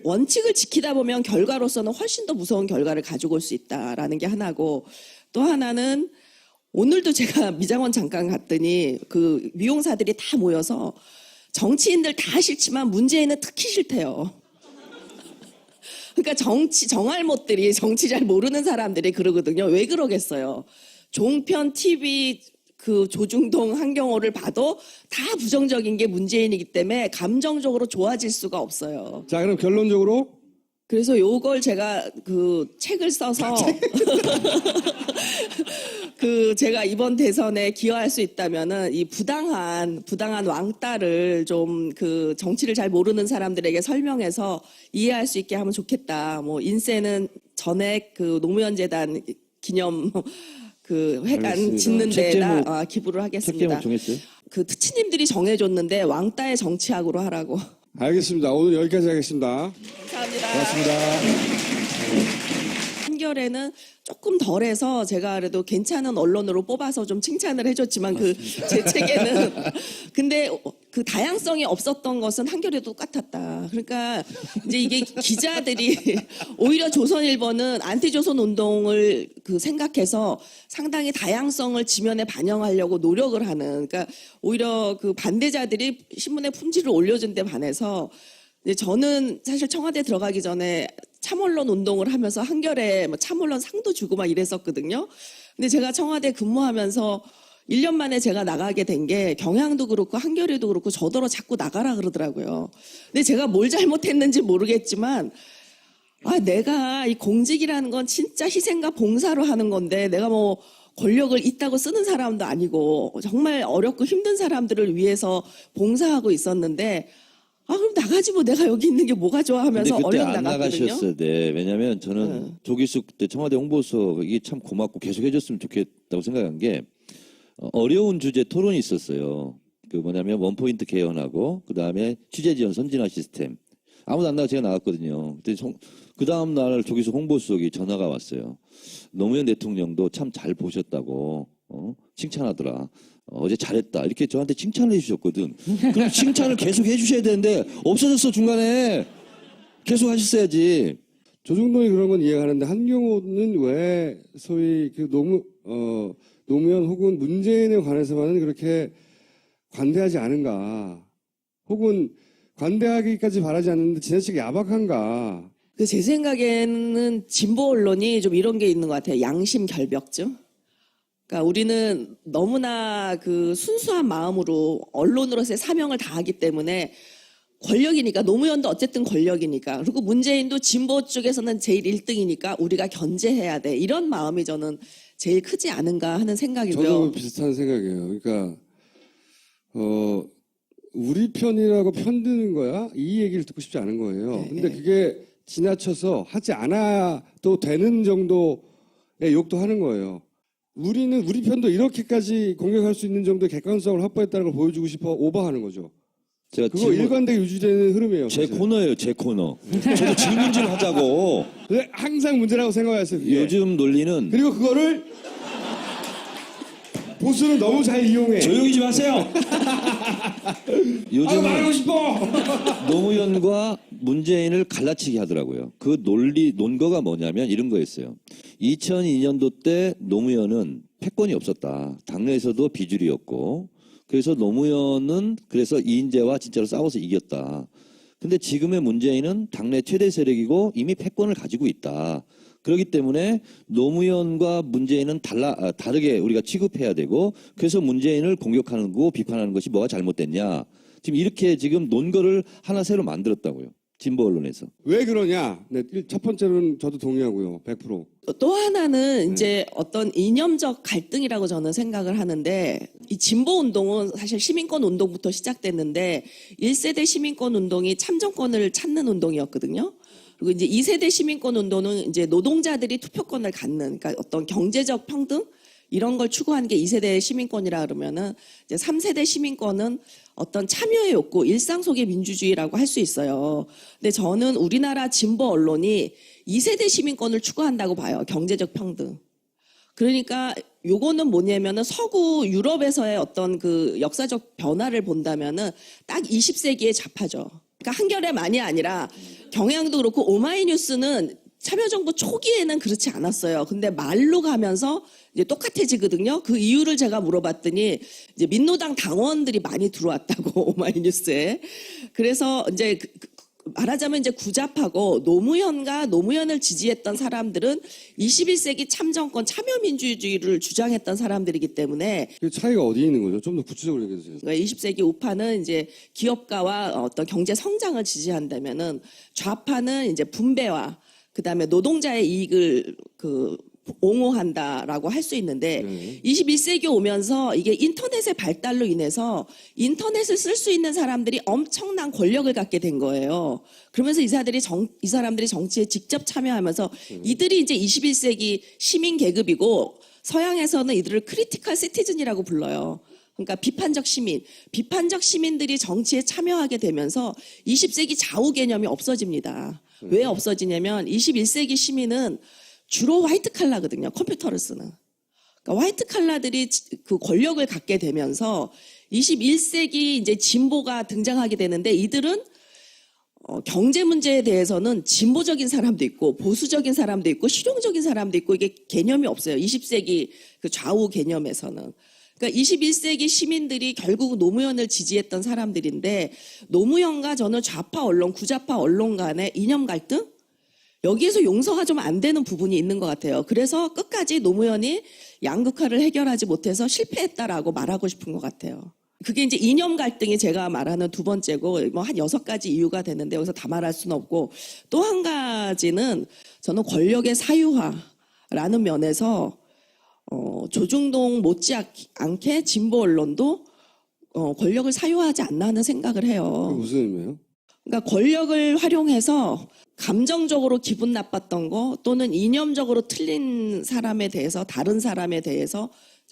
원칙을 지키다 보면 결과로서는 훨씬 더 무서운 결과를 가지고 올 수 있다라는 게 하나고 또 하나는 오늘도 제가 미장원 잠깐 갔더니 그 미용사들이 다 모여서 정치인들 다 싫지만 문재인은 특히 싫대요. 그러니까 정알못들이 정치 잘 모르는 사람들이 그러거든요. 왜 그러겠어요? 종편, TV, 그 조중동, 한경호를 봐도 다 부정적인 게 문재인이기 때문에 감정적으로 좋아질 수가 없어요. 자, 그럼 결론적으로 그래서 요걸 제가 그 책을 써서 그 제가 이번 대선에 기여할 수 있다면은 이 부당한 왕따를 좀 그 정치를 잘 모르는 사람들에게 설명해서 이해할 수 있게 하면 좋겠다. 뭐 인세는 전액 그 노무현 재단 기념 그 회관 알겠습니다. 짓는 책 데다 제목, 기부를 책 하겠습니다. 제목 정했어요? 그 특치님들이 정해줬는데 왕따의 정치학으로 하라고. 알겠습니다. 오늘 여기까지 하겠습니다. 감사합니다. 고맙습니다. 한겨레는 조금 덜해서 제가 그래도 괜찮은 언론으로 뽑아서 좀 칭찬을 해줬지만 그 제 책에는 근데 그 다양성이 없었던 것은 한겨레도 똑같았다. 그러니까 이제 이게 기자들이 오히려 조선일보는 안티조선 운동을 그 생각해서 상당히 다양성을 지면에 반영하려고 노력을 하는. 그러니까 오히려 그 반대자들이 신문의 품질을 올려준 데 반해서 이제 저는 사실 청와대 들어가기 전에 참언론 운동을 하면서 한겨레 뭐 참언론 상도 주고 막 이랬었거든요. 근데 제가 청와대 근무하면서 1년 만에 제가 나가게 된 게 경향도 그렇고 한겨레도 그렇고 저더러 자꾸 나가라 그러더라고요. 근데 제가 뭘 잘못했는지 모르겠지만 내가 이 공직이라는 건 진짜 희생과 봉사로 하는 건데 내가 뭐 권력을 있다고 쓰는 사람도 아니고 정말 어렵고 힘든 사람들을 위해서 봉사하고 있었는데 그럼 나가지 뭐 내가 여기 있는 게 뭐가 좋아 근데 하면서 그때 얼른 안 나갔거든요. 나가셨어야 돼. 왜냐하면 저는 조기숙 때 청와대 홍보수석 이게 참 고맙고 계속 해줬으면 좋겠다고 생각한 게 어려운 주제 토론이 있었어요. 그 뭐냐면 원포인트 개헌하고 그 다음에 취재 지원 선진화 시스템. 아무도 안 나가 제가 나갔거든요. 그 다음 날 조기숙 홍보수석이 전화가 왔어요. 노무현 대통령도 참 잘 보셨다고 칭찬하더라. 어제 잘했다. 이렇게 저한테 칭찬을 해주셨거든. 그럼 칭찬을 계속 해주셔야 되는데 없어졌어 중간에. 계속 하셨어야지. 조중동이 그런 건 이해가는데 한경호는 왜 소위 그 노무현 혹은 문재인에 관해서만은 그렇게 관대하지 않은가? 혹은 관대하기까지 바라지 않는데 지나치게 야박한가? 제 생각에는 진보 언론이 좀 이런 게 있는 것 같아요. 양심 결벽증. 그러니까 우리는 너무나 그 순수한 마음으로 언론으로서의 사명을 다하기 때문에 권력이니까 노무현도 어쨌든 권력이니까 그리고 문재인도 진보 쪽에서는 제일 1등이니까 우리가 견제해야 돼. 이런 마음이 저는 제일 크지 않은가 하는 생각이고요. 저도 비슷한 생각이에요. 그러니까 우리 편이라고 편드는 거야? 이 얘기를 듣고 싶지 않은 거예요. 근데 그게 지나쳐서 하지 않아도 되는 정도의 욕도 하는 거예요. 우리는 우리 편도 이렇게까지 공격할 수 있는 정도의 객관성을 확보했다는 걸 보여주고 싶어 오버하는 거죠. 제가 그거 일관되게 유지되는 흐름이에요. 제 사실. 코너예요, 제 코너. 저도 질문 좀 하자고. 근데 항상 문제라고 생각했어요. 그게. 요즘 논리는 그리고 그거를 보수는 너무 잘 이용해. 조용히 좀 하세요. 요즘 말하고 싶어. 노무현과 문재인을 갈라치기 하더라고요. 그 논거가 뭐냐면 이런 거였어요. 2002년도 때 노무현은 패권이 없었다. 당내에서도 비주류였고, 그래서 노무현은 그래서 이인재와 진짜로 싸워서 이겼다. 근데 지금의 문재인은 당내 최대 세력이고 이미 패권을 가지고 있다. 그렇기 때문에 노무현과 문재인은 다르게 우리가 취급해야 되고, 그래서 문재인을 공격하는 거 비판하는 것이 뭐가 잘못됐냐. 지금 이렇게 지금 논거를 하나 새로 만들었다고요. 진보 언론에서. 왜 그러냐? 네, 첫 번째로는 저도 동의하고요. 100%. 또 하나는 이제 어떤 이념적 갈등이라고 저는 생각을 하는데, 이 진보 운동은 사실 시민권 운동부터 시작됐는데 1세대 시민권 운동이 참정권을 찾는 운동이었거든요. 그리고 이제 2세대 시민권 운동은 이제 노동자들이 투표권을 갖는, 그러니까 어떤 경제적 평등 이런 걸 추구하는 게 2세대 시민권이라 그러면은, 이제 3세대 시민권은 어떤 참여의 욕구, 일상 속의 민주주의라고 할 수 있어요. 근데 저는 우리나라 진보 언론이 2세대 시민권을 추구한다고 봐요. 경제적 평등. 그러니까 요거는 뭐냐면은 서구 유럽에서의 어떤 그 역사적 변화를 본다면은 딱 20세기에 잡하죠. 그러니까 한겨레만이 아니라 경향도 그렇고 오마이뉴스는 참여정부 초기에는 그렇지 않았어요. 근데 말로 가면서 이제 똑같아지거든요. 그 이유를 제가 물어봤더니 이제 민노당 당원들이 많이 들어왔다고 오마이뉴스에. 그래서 이제 말하자면 이제 구잡하고 노무현을 지지했던 사람들은 21세기 참정권 참여민주주의를 주장했던 사람들이기 때문에, 그 차이가 어디에 있는 거죠? 좀 더 구체적으로 얘기해 주세요. 그러니까 20세기 우파는 이제 기업가와 어떤 경제 성장을 지지한다면은, 좌파는 이제 분배와 그다음에 노동자의 이익을 옹호한다라고 할 수 있는데, 21세기 오면서 이게 인터넷의 발달로 인해서 인터넷을 쓸 수 있는 사람들이 엄청난 권력을 갖게 된 거예요. 그러면서 이 사람들이 정치에 직접 참여하면서 이들이 이제 21세기 시민 계급이고, 서양에서는 이들을 크리티컬 시티즌이라고 불러요. 그러니까 비판적 시민들이 정치에 참여하게 되면서 20세기 좌우 개념이 없어집니다. 왜 없어지냐면 21세기 시민은 주로 화이트 칼라거든요. 컴퓨터를 쓰는. 그러니까 화이트 칼라들이 그 권력을 갖게 되면서 21세기 이제 진보가 등장하게 되는데, 이들은 경제 문제에 대해서는 진보적인 사람도 있고 보수적인 사람도 있고 실용적인 사람도 있고, 이게 개념이 없어요. 20세기 그 좌우 개념에서는. 그러니까 21세기 시민들이 결국 노무현을 지지했던 사람들인데, 노무현과 저는 좌파 언론, 구좌파 언론 간의 이념 갈등? 여기에서 용서가 좀 안 되는 부분이 있는 것 같아요. 그래서 끝까지 노무현이 양극화를 해결하지 못해서 실패했다라고 말하고 싶은 것 같아요. 그게 이제 이념 갈등이 제가 말하는 두 번째고, 뭐 한 6가지 이유가 되는데 여기서 다 말할 수는 없고, 또 한 가지는 저는 권력의 사유화라는 면에서 조중동 못지않게 진보 언론도 권력을 사유화하지 않나 하는 생각을 해요. 그게 무슨 의미예요? 그러니까 권력을 활용해서 감정적으로 기분 나빴던 거, 또는 이념적으로 틀린 사람에 대해서, 다른 사람에 대해서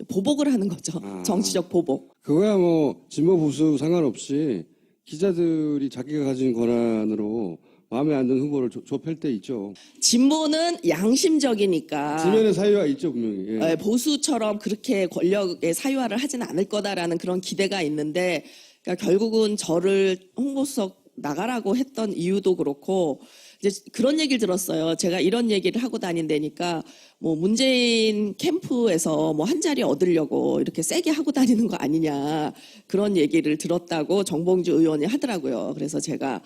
보복을 하는 거죠. 정치적 보복. 그거야 뭐 진보 보수 상관없이 기자들이 자기가 가진 권한으로 마음에 안 드는 후보를 좁힐 때 있죠. 진보는 양심적이니까 지면의 사유가 있죠, 분명히. 예. 보수처럼 그렇게 권력의 사유화를 하지는 않을 거다라는 그런 기대가 있는데, 그러니까 결국은 저를 홍보수석 나가라고 했던 이유도 그렇고, 이제 그런 얘기를 들었어요. 제가 이런 얘기를 하고 다닌다니까 뭐 문재인 캠프에서 뭐 한 자리 얻으려고 이렇게 세게 하고 다니는 거 아니냐, 그런 얘기를 들었다고 정봉주 의원이 하더라고요. 그래서 제가,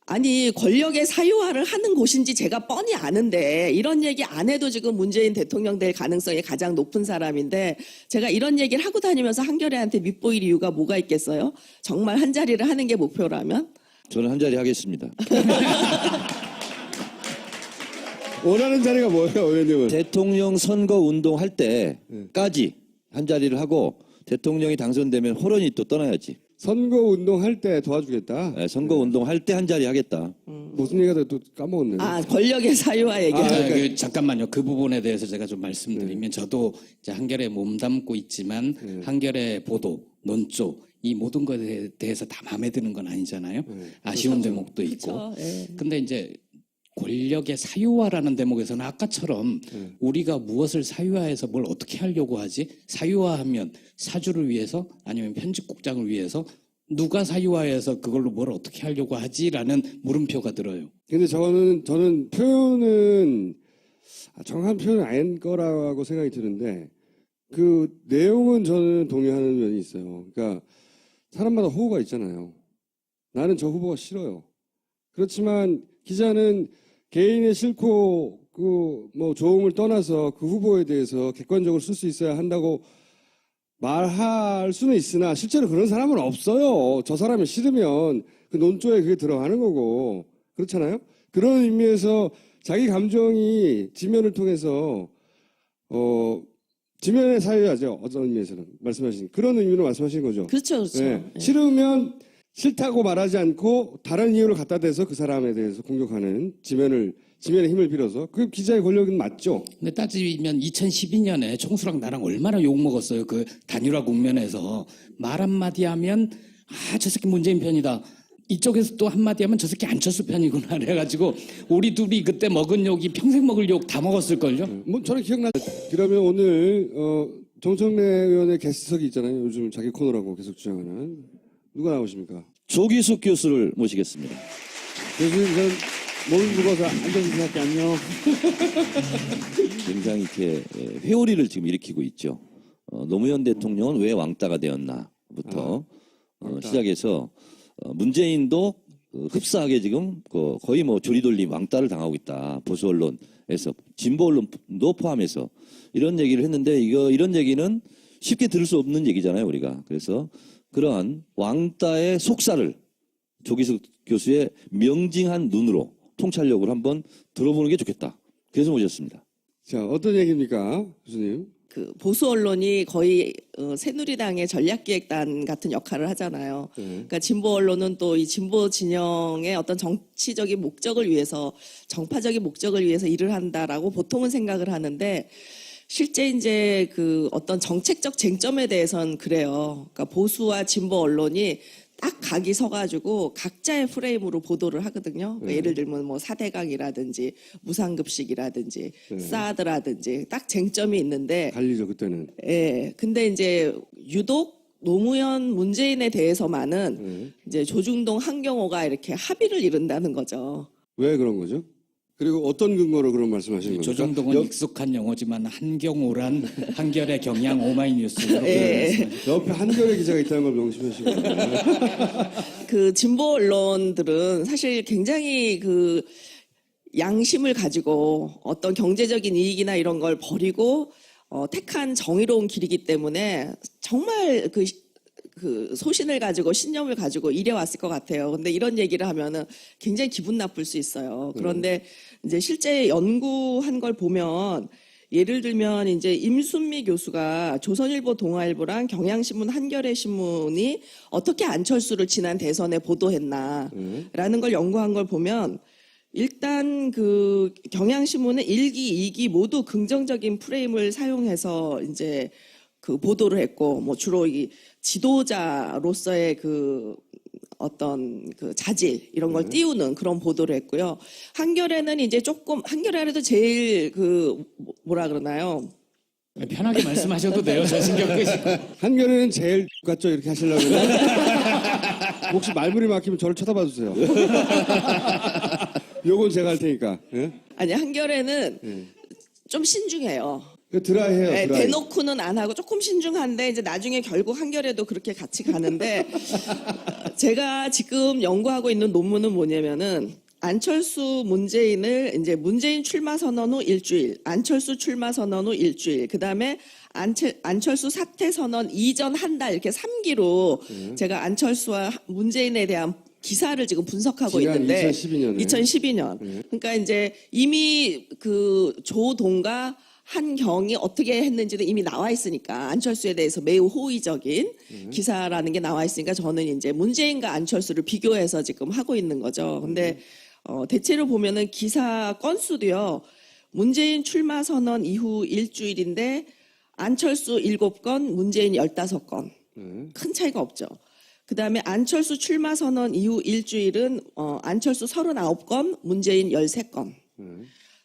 아니 권력의 사유화를 하는 곳인지 제가 뻔히 아는데 이런 얘기 안 해도 지금 문재인 대통령 될 가능성이 가장 높은 사람인데, 제가 이런 얘기를 하고 다니면서 한겨레한테 밉보일 이유가 뭐가 있겠어요? 정말 한 자리를 하는 게 목표라면? 저는 한 자리 하겠습니다. 원하는 자리가 뭐예요, 의원님은? 대통령 선거 운동할 때까지 한 자리를 하고, 대통령이 당선되면 호련히 또 떠나야지. 선거 운동할 때 도와주겠다. 네, 선거 운동할 때 한 자리 하겠다. 무슨 얘기가 또 까먹었네. 권력의 사유화 얘기. 잠깐만요. 그 부분에 대해서 제가 좀 말씀드리면, 저도 이제 한겨레에 몸담고 있지만 한겨레 보도, 논조, 이 모든 것에 대해서 다 마음에 드는 건 아니잖아요. 아쉬운 대목도 있고. 근데 이제 권력의 사유화라는 대목에서는 아까처럼 우리가 무엇을 사유화해서 뭘 어떻게 하려고 하지? 사유화하면 사주를 위해서, 아니면 편집국장을 위해서, 누가 사유화해서 그걸로 뭘 어떻게 하려고 하지라는 물음표가 들어요. 근데 저는 표현은 정확한 표현은 아닐 거라고 생각이 드는데 그 내용은 저는 동의하는 면이 있어요. 그러니까 사람마다 호구가 있잖아요. 나는 저 후보가 싫어요. 그렇지만 기자는 개인의 싫고 그 뭐 좋음을 떠나서 그 후보에 대해서 객관적으로 쓸 수 있어야 한다고 말할 수는 있으나 실제로 그런 사람은 없어요. 저 사람이 싫으면 그 논조에 그게 들어가는 거고 그렇잖아요. 그런 의미에서 자기 감정이 지면을 통해서 지면에 사유하죠. 어떤 의미에서는 말씀하신 그런 의미로 말씀하신 거죠. 그렇죠, 그렇죠. 네. 예. 싫으면 싫다고 말하지 않고 다른 이유를 갖다 대서 그 사람에 대해서 공격하는 지면의 힘을 빌어서 그 기자의 권력은 맞죠. 근데 따지면 2012년에 총수랑 나랑 얼마나 욕먹었어요. 그 단일화 국면에서 말 한마디 하면 저 새끼 문재인 편이다. 이쪽에서 또 한마디 하면 저 새끼 안철수 편이구나. 그래가지고 우리 둘이 그때 먹은 욕이 평생 먹을 욕 다 먹었을걸요. 뭐 저는 기억나죠. 그러면 오늘 정청래 의원의 게스트석이 있잖아요. 요즘 자기 코너라고 계속 주장하는 누가 나오십니까? 조기숙 교수를 모시겠습니다. 교수님 전 몸을 굽어서 앉아서 생각해 안녕. 굉장히 이렇게 회오리를 지금 일으키고 있죠. 노무현 대통령은 왜 왕따가 되었나부터 왕따. 시작해서 문재인도 흡사하게 지금 거의 뭐 조리돌림 왕따를 당하고 있다. 보수 언론에서 진보 언론도 포함해서 이런 얘기를 했는데 이런 얘기는 쉽게 들을 수 없는 얘기잖아요, 우리가. 그래서 그러한 왕따의 속살을 조기숙 교수의 명징한 눈으로 통찰력으로 한번 들어보는 게 좋겠다. 그래서 모셨습니다. 자, 어떤 얘기입니까, 교수님? 그 보수 언론이 거의 새누리당의 전략기획단 같은 역할을 하잖아요. 네. 그러니까 진보 언론은 또 이 진보 진영의 어떤 정치적인 목적을 위해서, 정파적인 목적을 위해서 일을 한다라고 보통은 생각을 하는데, 실제 이제 그 어떤 정책적 쟁점에 대해서는 그래요. 그러니까 보수와 진보 언론이 딱 각이 서가지고 각자의 프레임으로 보도를 하거든요. 그러니까 예를 들면 뭐 4대강이라든지 무상급식이라든지 사드라든지 딱 쟁점이 있는데, 갈리죠, 그때는. 예. 근데 이제 유독 노무현 문재인에 대해서만은 이제 조중동 한경호가 이렇게 합의를 이룬다는 거죠. 왜 그런 거죠? 그리고 어떤 근거로 그런 말씀하시는 겁니까? 조정동은 익숙한 용어지만 한경호란 한결의 경향 오마이뉴스로 예. 옆에 한겨레 기자가 있다는 걸 명심하시고. 그 진보 언론들은 사실 굉장히 그 양심을 가지고 어떤 경제적인 이익이나 이런 걸 버리고 택한 정의로운 길이기 때문에 정말 그 소신을 가지고 신념을 가지고 일해왔을 것 같아요. 근데 이런 얘기를 하면은 굉장히 기분 나쁠 수 있어요. 그런데 이제 실제 연구한 걸 보면 예를 들면 이제 임순미 교수가 조선일보, 동아일보랑 경향신문, 한겨레신문이 어떻게 안철수를 지난 대선에 보도했나라는 걸 연구한 걸 보면 일단 그 경향신문은 1기, 2기 모두 긍정적인 프레임을 사용해서 이제 그 보도를 했고, 뭐 주로 이 지도자로서의 그 어떤 그 자질 이런 걸 띄우는 그런 보도를 했고요. 한겨레는 이제 조금 한겨레라도 제일 그 뭐라 그러나요? 편하게 말씀하셔도 돼요. 저 신경 끄시고. 한겨레는 제일 같죠? 이렇게 하시려고. 혹시 말문이 막히면 저를 쳐다봐 주세요. 요건 제가 할 테니까. 예? 아니 한겨레는 좀 신중해요. 드라이해요. 네, 드라이. 대놓고는 안 하고 조금 신중한데 이제 나중에 결국 한겨레도 그렇게 같이 가는데 제가 지금 연구하고 있는 논문은 뭐냐면은 안철수 문재인을 이제 문재인 출마 선언 후 일주일, 안철수 출마 선언 후 일주일, 그다음에 안철수 사퇴 선언 이전 한 달 이렇게 3기로 제가 안철수와 문재인에 대한 기사를 지금 분석하고 지난 있는데 2012년에. 2012년. 그러니까 이제 이미 그 조동과 한경이 어떻게 했는지도 이미 나와 있으니까 안철수에 대해서 매우 호의적인 기사라는 게 나와 있으니까 저는 이제 문재인과 안철수를 비교해서 지금 하고 있는 거죠. 근데 대체로 보면은 기사 건수도요. 문재인 출마 선언 이후 일주일인데 안철수 7건, 문재인 15건. 큰 차이가 없죠. 그다음에 안철수 출마 선언 이후 일주일은 안철수 39건, 문재인 13건.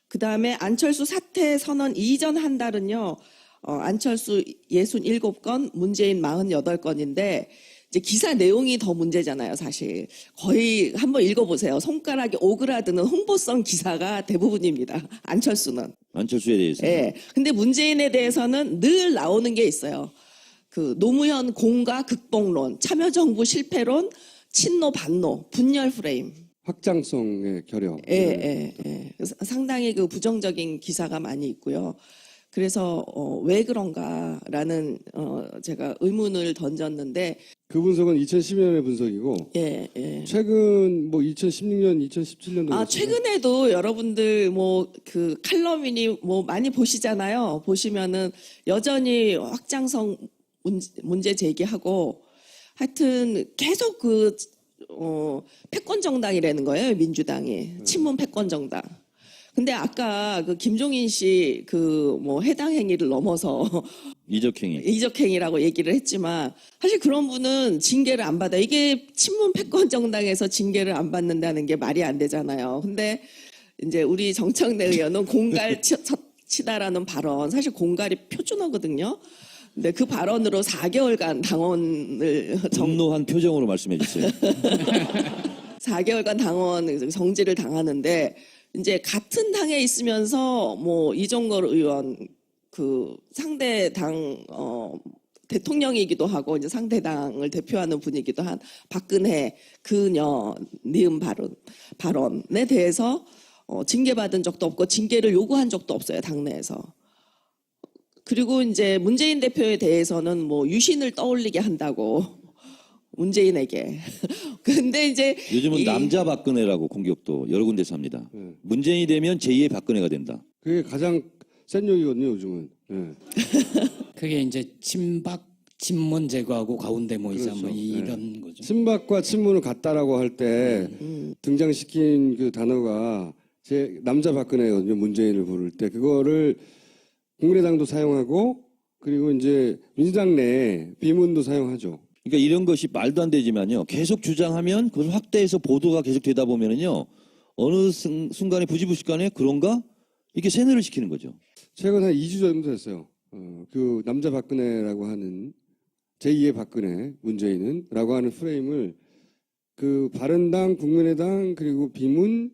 그다음에 안철수 사퇴 선언 이전 한 달은요. 안철수 67건, 문재인 48건인데 이제 기사 내용이 더 문제잖아요, 사실. 거의 한번 읽어보세요. 손가락이 오그라드는 홍보성 기사가 대부분입니다. 안철수는. 안철수에 대해서. 예. 근데 문재인에 대해서는 늘 나오는 게 있어요. 그 노무현 공과 극복론, 참여정부 실패론, 친노 반노, 분열 프레임. 확장성의 결여. 그래서 상당히 그 부정적인 기사가 많이 있고요. 그래서 왜 그런가라는 제가 의문을 던졌는데 그 분석은 2012년의 분석이고 최근 뭐 2016년, 2017년도 최근에도 여러분들 뭐 그 칼럼이니 뭐 많이 보시잖아요. 보시면은 여전히 확장성 문제 제기하고 하여튼 계속 그 패권 정당이라는 거예요. 민주당이 친문 패권 정당. 근데 아까 그 김종인 씨 그 뭐 해당 행위를 넘어서 이적행위라고 얘기를 했지만 사실 그런 분은 징계를 안 받아. 이게 친문 패권 정당에서 징계를 안 받는다는 게 말이 안 되잖아요. 근데 이제 우리 정청래 의원은 공갈 치다라는 발언, 사실 공갈이 표준어거든요. 근데 그 발언으로 4개월간 당원을 분노한 표정으로 말씀해 주세요. 4개월간 당원 정지를 당하는데 이제 같은 당에 있으면서 뭐 이종걸 의원 그 상대 당 대통령이기도 하고 이제 상대 당을 대표하는 분이기도 한 박근혜 그녀 니은 발언에 대해서 징계받은 적도 없고 징계를 요구한 적도 없어요, 당내에서. 그리고 이제 문재인 대표에 대해서는 뭐 유신을 떠올리게 한다고 문재인에게. 근데 이제 요즘은 남자 박근혜라고 공격도 여러 군데서 합니다. 문재인이 되면 제2의 박근혜가 된다. 그게 가장 센 욕이거든요, 요즘은. 그게 이제 친박, 친문 제거하고 가운데 모이자 그렇죠. 뭐 이런 거죠. 친박과 친문을 같다라고 할 때 등장시킨 그 단어가 제 남자 박근혜거든요, 문재인을 부를 때. 그거를 국민의당도 사용하고 그리고 이제 민주당 내 비문도 사용하죠. 그러니까 이런 것이 말도 안 되지만요. 계속 주장하면 그걸 확대해서 보도가 계속 되다 보면은요. 어느 순간에 부지불식간에 그런가? 이렇게 세뇌를 시키는 거죠. 최근 한 2주 정도 됐어요. 그 남자 박근혜라고 하는 제2의 박근혜, 문재인은 라고 하는 프레임을 그 바른당, 국민의당 그리고 비문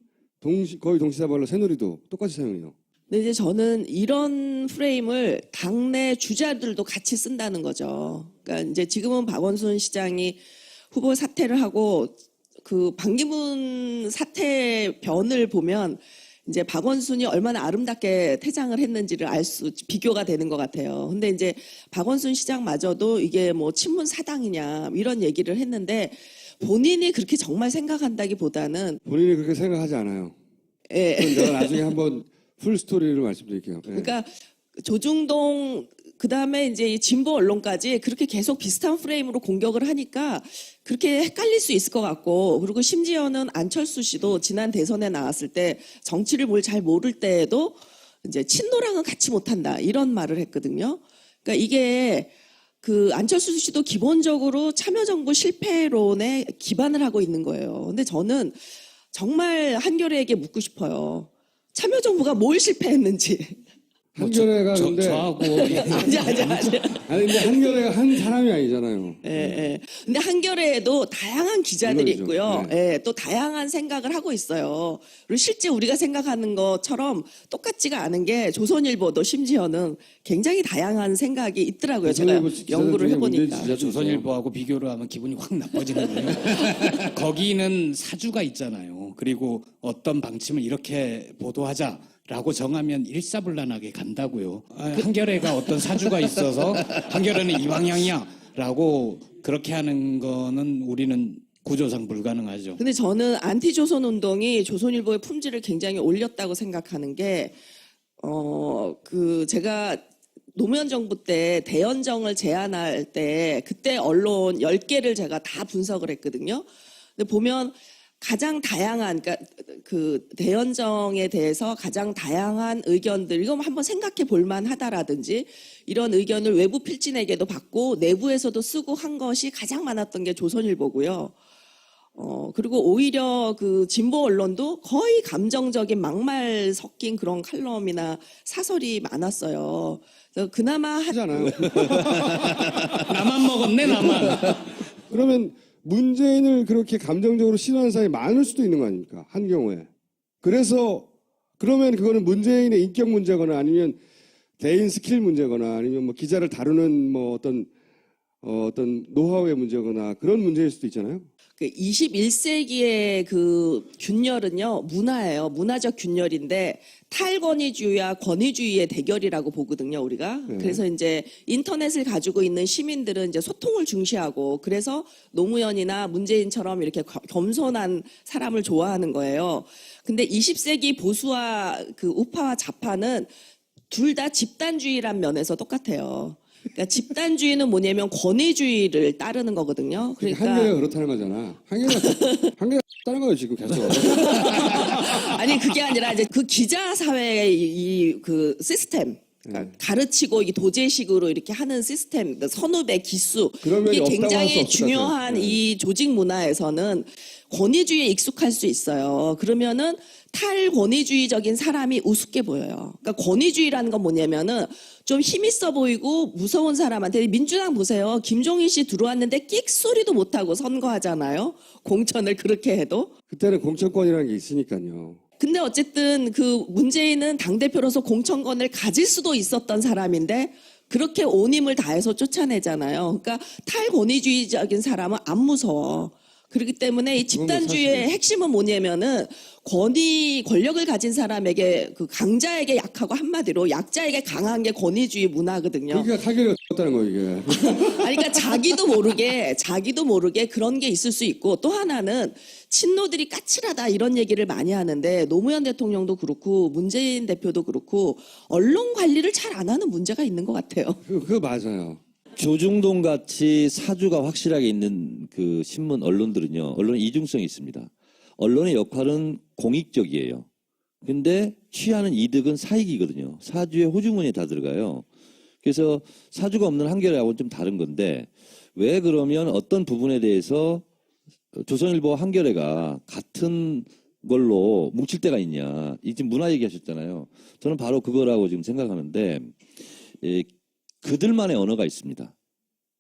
거의 동시다발로 새누리도 똑같이 사용해요. 근데 이제 저는 이런 프레임을 당내 주자들도 같이 쓴다는 거죠. 그러니까 이제 지금은 박원순 시장이 후보 사퇴를 하고 그 반기문 사퇴 변을 보면 이제 박원순이 얼마나 아름답게 퇴장을 했는지를 비교가 되는 것 같아요. 근데 이제 박원순 시장마저도 이게 뭐 친문 사당이냐 이런 얘기를 했는데 본인이 그렇게 정말 생각한다기보다는 본인이 그렇게 생각하지 않아요. 예. 그건 제가 나중에 한번 풀 스토리를 말씀드릴게요. 그러니까 조중동 그다음에 이제 이 진보 언론까지 그렇게 계속 비슷한 프레임으로 공격을 하니까 그렇게 헷갈릴 수 있을 것 같고, 그리고 심지어는 안철수 씨도 지난 대선에 나왔을 때 정치를 뭘 잘 모를 때에도 이제 친노랑은 같이 못한다 이런 말을 했거든요. 그러니까 이게 그 안철수 씨도 기본적으로 참여정부 실패론에 기반을 하고 있는 거예요. 근데 저는 정말 한겨레에게 묻고 싶어요. 참여정부가 뭘 실패했는지. 한겨레가 근데 저하고 아니. 아니 근데 한겨레가 한 사람이 아니잖아요. 예. 근데 한겨레에도 다양한 기자들이 물론이죠. 있고요. 네. 예, 또 다양한 생각을 하고 있어요. 그리고 실제 우리가 생각하는 것처럼 똑같지가 않은 게 조선일보도 심지어는 굉장히 다양한 생각이 있더라고요. 제가 조선일보 기자들 연구를 중에 해보니까. 문제인 기자도 조선일보하고 비교를 하면 기분이 확 나빠지는데요. 거기는 사주가 있잖아요. 그리고 어떤 방침을 이렇게 보도하자라고 정하면 일사불란하게 간다고요. 한겨레가 어떤 사주가 있어서 한겨레는 이 방향이야라고 그렇게 하는 거는 우리는 구조상 불가능하죠. 근데 저는 안티조선 운동이 조선일보의 품질을 굉장히 올렸다고 생각하는 게, 제가 노무현 정부 때 대연정을 제안할 때 그때 언론 10개를 제가 다 분석을 했거든요. 근데 보면 가장 다양한, 그러니까 그 대연정에 대해서 가장 다양한 의견들, 이거 한번 생각해 볼 만하다라든지 이런 의견을 외부 필진에게도 받고 내부에서도 쓰고 한 것이 가장 많았던 게 조선일보고요. 그리고 오히려 그 진보 언론도 거의 감정적인 막말 섞인 그런 칼럼이나 사설이 많았어요. 그래서 그나마 하잖아요. 나만 먹었네, 나만. 그러면 문재인을 그렇게 감정적으로 싫어하는 사람이 많을 수도 있는 거 아닙니까? 한 경우에. 그래서 그러면 그거는 문재인의 인격 문제거나 아니면 대인 스킬 문제거나 아니면 뭐 기자를 다루는 뭐 어떤 노하우의 문제거나 그런 문제일 수도 있잖아요. 그 21세기의 그 균열은요, 문화예요. 문화적 균열인데 탈권위주의와 권위주의의 대결이라고 보거든요, 우리가. 그래서 이제 인터넷을 가지고 있는 시민들은 이제 소통을 중시하고 그래서 노무현이나 문재인처럼 이렇게 겸손한 사람을 좋아하는 거예요. 근데 20세기 보수와 그 우파와 좌파는 둘 다 집단주의란 면에서 똑같아요. 그러니까 집단주의는 뭐냐면 권위주의를 따르는 거거든요. 그러니까 한겨레가 그렇다는 거잖아. 한겨레가 다른 거예요 지금 계속. 아니 그게 아니라 이제 그 기자 사회의 이 그 시스템 그러니까 가르치고 이게 도제식으로 이렇게 하는 시스템, 선후배 기수 그런 면이 이게 없다고 할수 굉장히 없을 것 중요한 같아요. 이 조직 문화에서는 권위주의에 익숙할 수 있어요. 그러면은 탈권위주의적인 사람이 우습게 보여요. 그러니까 권위주의라는 건 뭐냐면은 좀 힘있어 보이고 무서운 사람한테 민주당 보세요. 김종인 씨 들어왔는데 끽 소리도 못하고 선거하잖아요. 공천을 그렇게 해도. 그때는 공천권이라는 게 있으니까요. 근데 어쨌든 그 문재인은 당대표로서 공천권을 가질 수도 있었던 사람인데 그렇게 온 힘을 다해서 쫓아내잖아요. 그러니까 탈권위주의적인 사람은 안 무서워. 그렇기 때문에 이 집단주의의 핵심은 뭐냐면은 권력을 가진 사람에게 그 강자에게 약하고 한마디로 약자에게 강한 게 권위주의 문화거든요. 그러니까 타결이 없다는 거 이게. 아니, 그러니까 자기도 모르게 그런 게 있을 수 있고 또 하나는 친노들이 까칠하다 이런 얘기를 많이 하는데 노무현 대통령도 그렇고 문재인 대표도 그렇고 언론 관리를 잘 안 하는 문제가 있는 것 같아요. 그거 맞아요. 조중동 같이 사주가 확실하게 있는 그 신문 언론들은요, 언론의 이중성이 있습니다. 언론의 역할은 공익적이에요. 근데 취하는 이득은 사익이거든요. 사주에 호주머니에 다 들어가요. 그래서 사주가 없는 한겨레하고는 좀 다른 건데 왜 그러면 어떤 부분에 대해서 조선일보와 한겨레가 같은 걸로 뭉칠 때가 있냐. 이 지금 문화 얘기하셨잖아요. 저는 바로 그거라고 지금 생각하는데 그들만의 언어가 있습니다.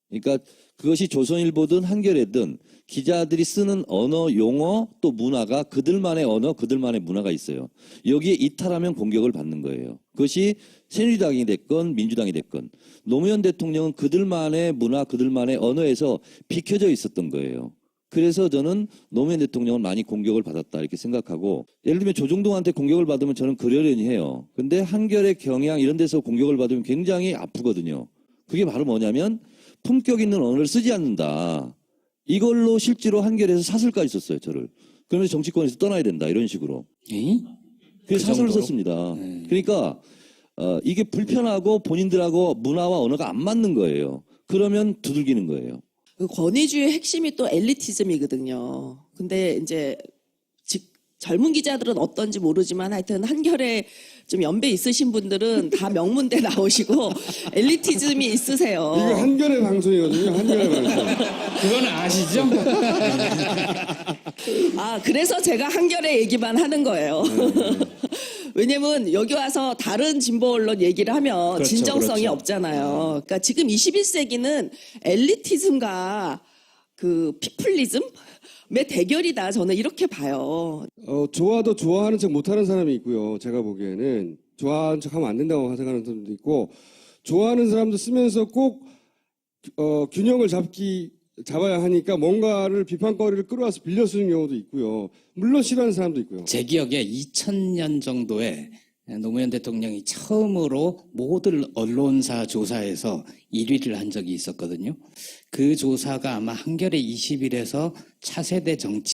그러니까 그것이 조선일보든 한겨레든 기자들이 쓰는 언어, 용어 또 문화가 그들만의 언어, 그들만의 문화가 있어요. 여기에 이탈하면 공격을 받는 거예요. 그것이 새누리당이 됐건 민주당이 됐건 노무현 대통령은 그들만의 문화, 그들만의 언어에서 비켜져 있었던 거예요. 그래서 저는 노무현 대통령은 많이 공격을 받았다 이렇게 생각하고 예를 들면 조중동한테 공격을 받으면 저는 그러려니 해요. 근데 한겨레, 경향 이런 데서 공격을 받으면 굉장히 아프거든요. 그게 바로 뭐냐면 품격 있는 언어를 쓰지 않는다. 이걸로 실제로 한겨레에서 사설까지 썼어요, 저를. 그러면서 정치권에서 떠나야 된다 이런 식으로. 그래서 사설을 썼습니다. 그러니까 이게 불편하고 본인들하고 문화와 언어가 안 맞는 거예요. 그러면 두들기는 거예요. 그 권위주의의 핵심이 또 엘리티즘이거든요. 근데 이제 젊은 기자들은 어떤지 모르지만 하여튼 한겨레 좀 연배 있으신 분들은 다 명문대 나오시고 엘리티즘이 있으세요. 이거 한겨레 방송이거든요. 한겨레 방송. 그거는 아시죠? 아, 그래서 제가 한겨레 얘기만 하는 거예요. 왜냐면 여기 와서 다른 진보 언론 얘기를 하면 그렇죠, 진정성이 그렇죠. 없잖아요. 그러니까 지금 21세기는 엘리티즘과 그 피플리즘의 대결이다. 저는 이렇게 봐요. 좋아도 좋아하는 척 못하는 사람이 있고요. 제가 보기에는 좋아하는 척 하면 안 된다고 생각하는 사람도 있고 좋아하는 사람도 쓰면서 꼭 균형을 잡아야 하니까 뭔가를 비판거리를 끌어와서 빌려 쓰는 경우도 있고요. 물론 싫어하는 사람도 있고요. 제 기억에 2000년 정도에 노무현 대통령이 처음으로 모든 언론사 조사에서 1위를 한 적이 있었거든요. 그 조사가 아마 한겨레 20일에서 차세대 정치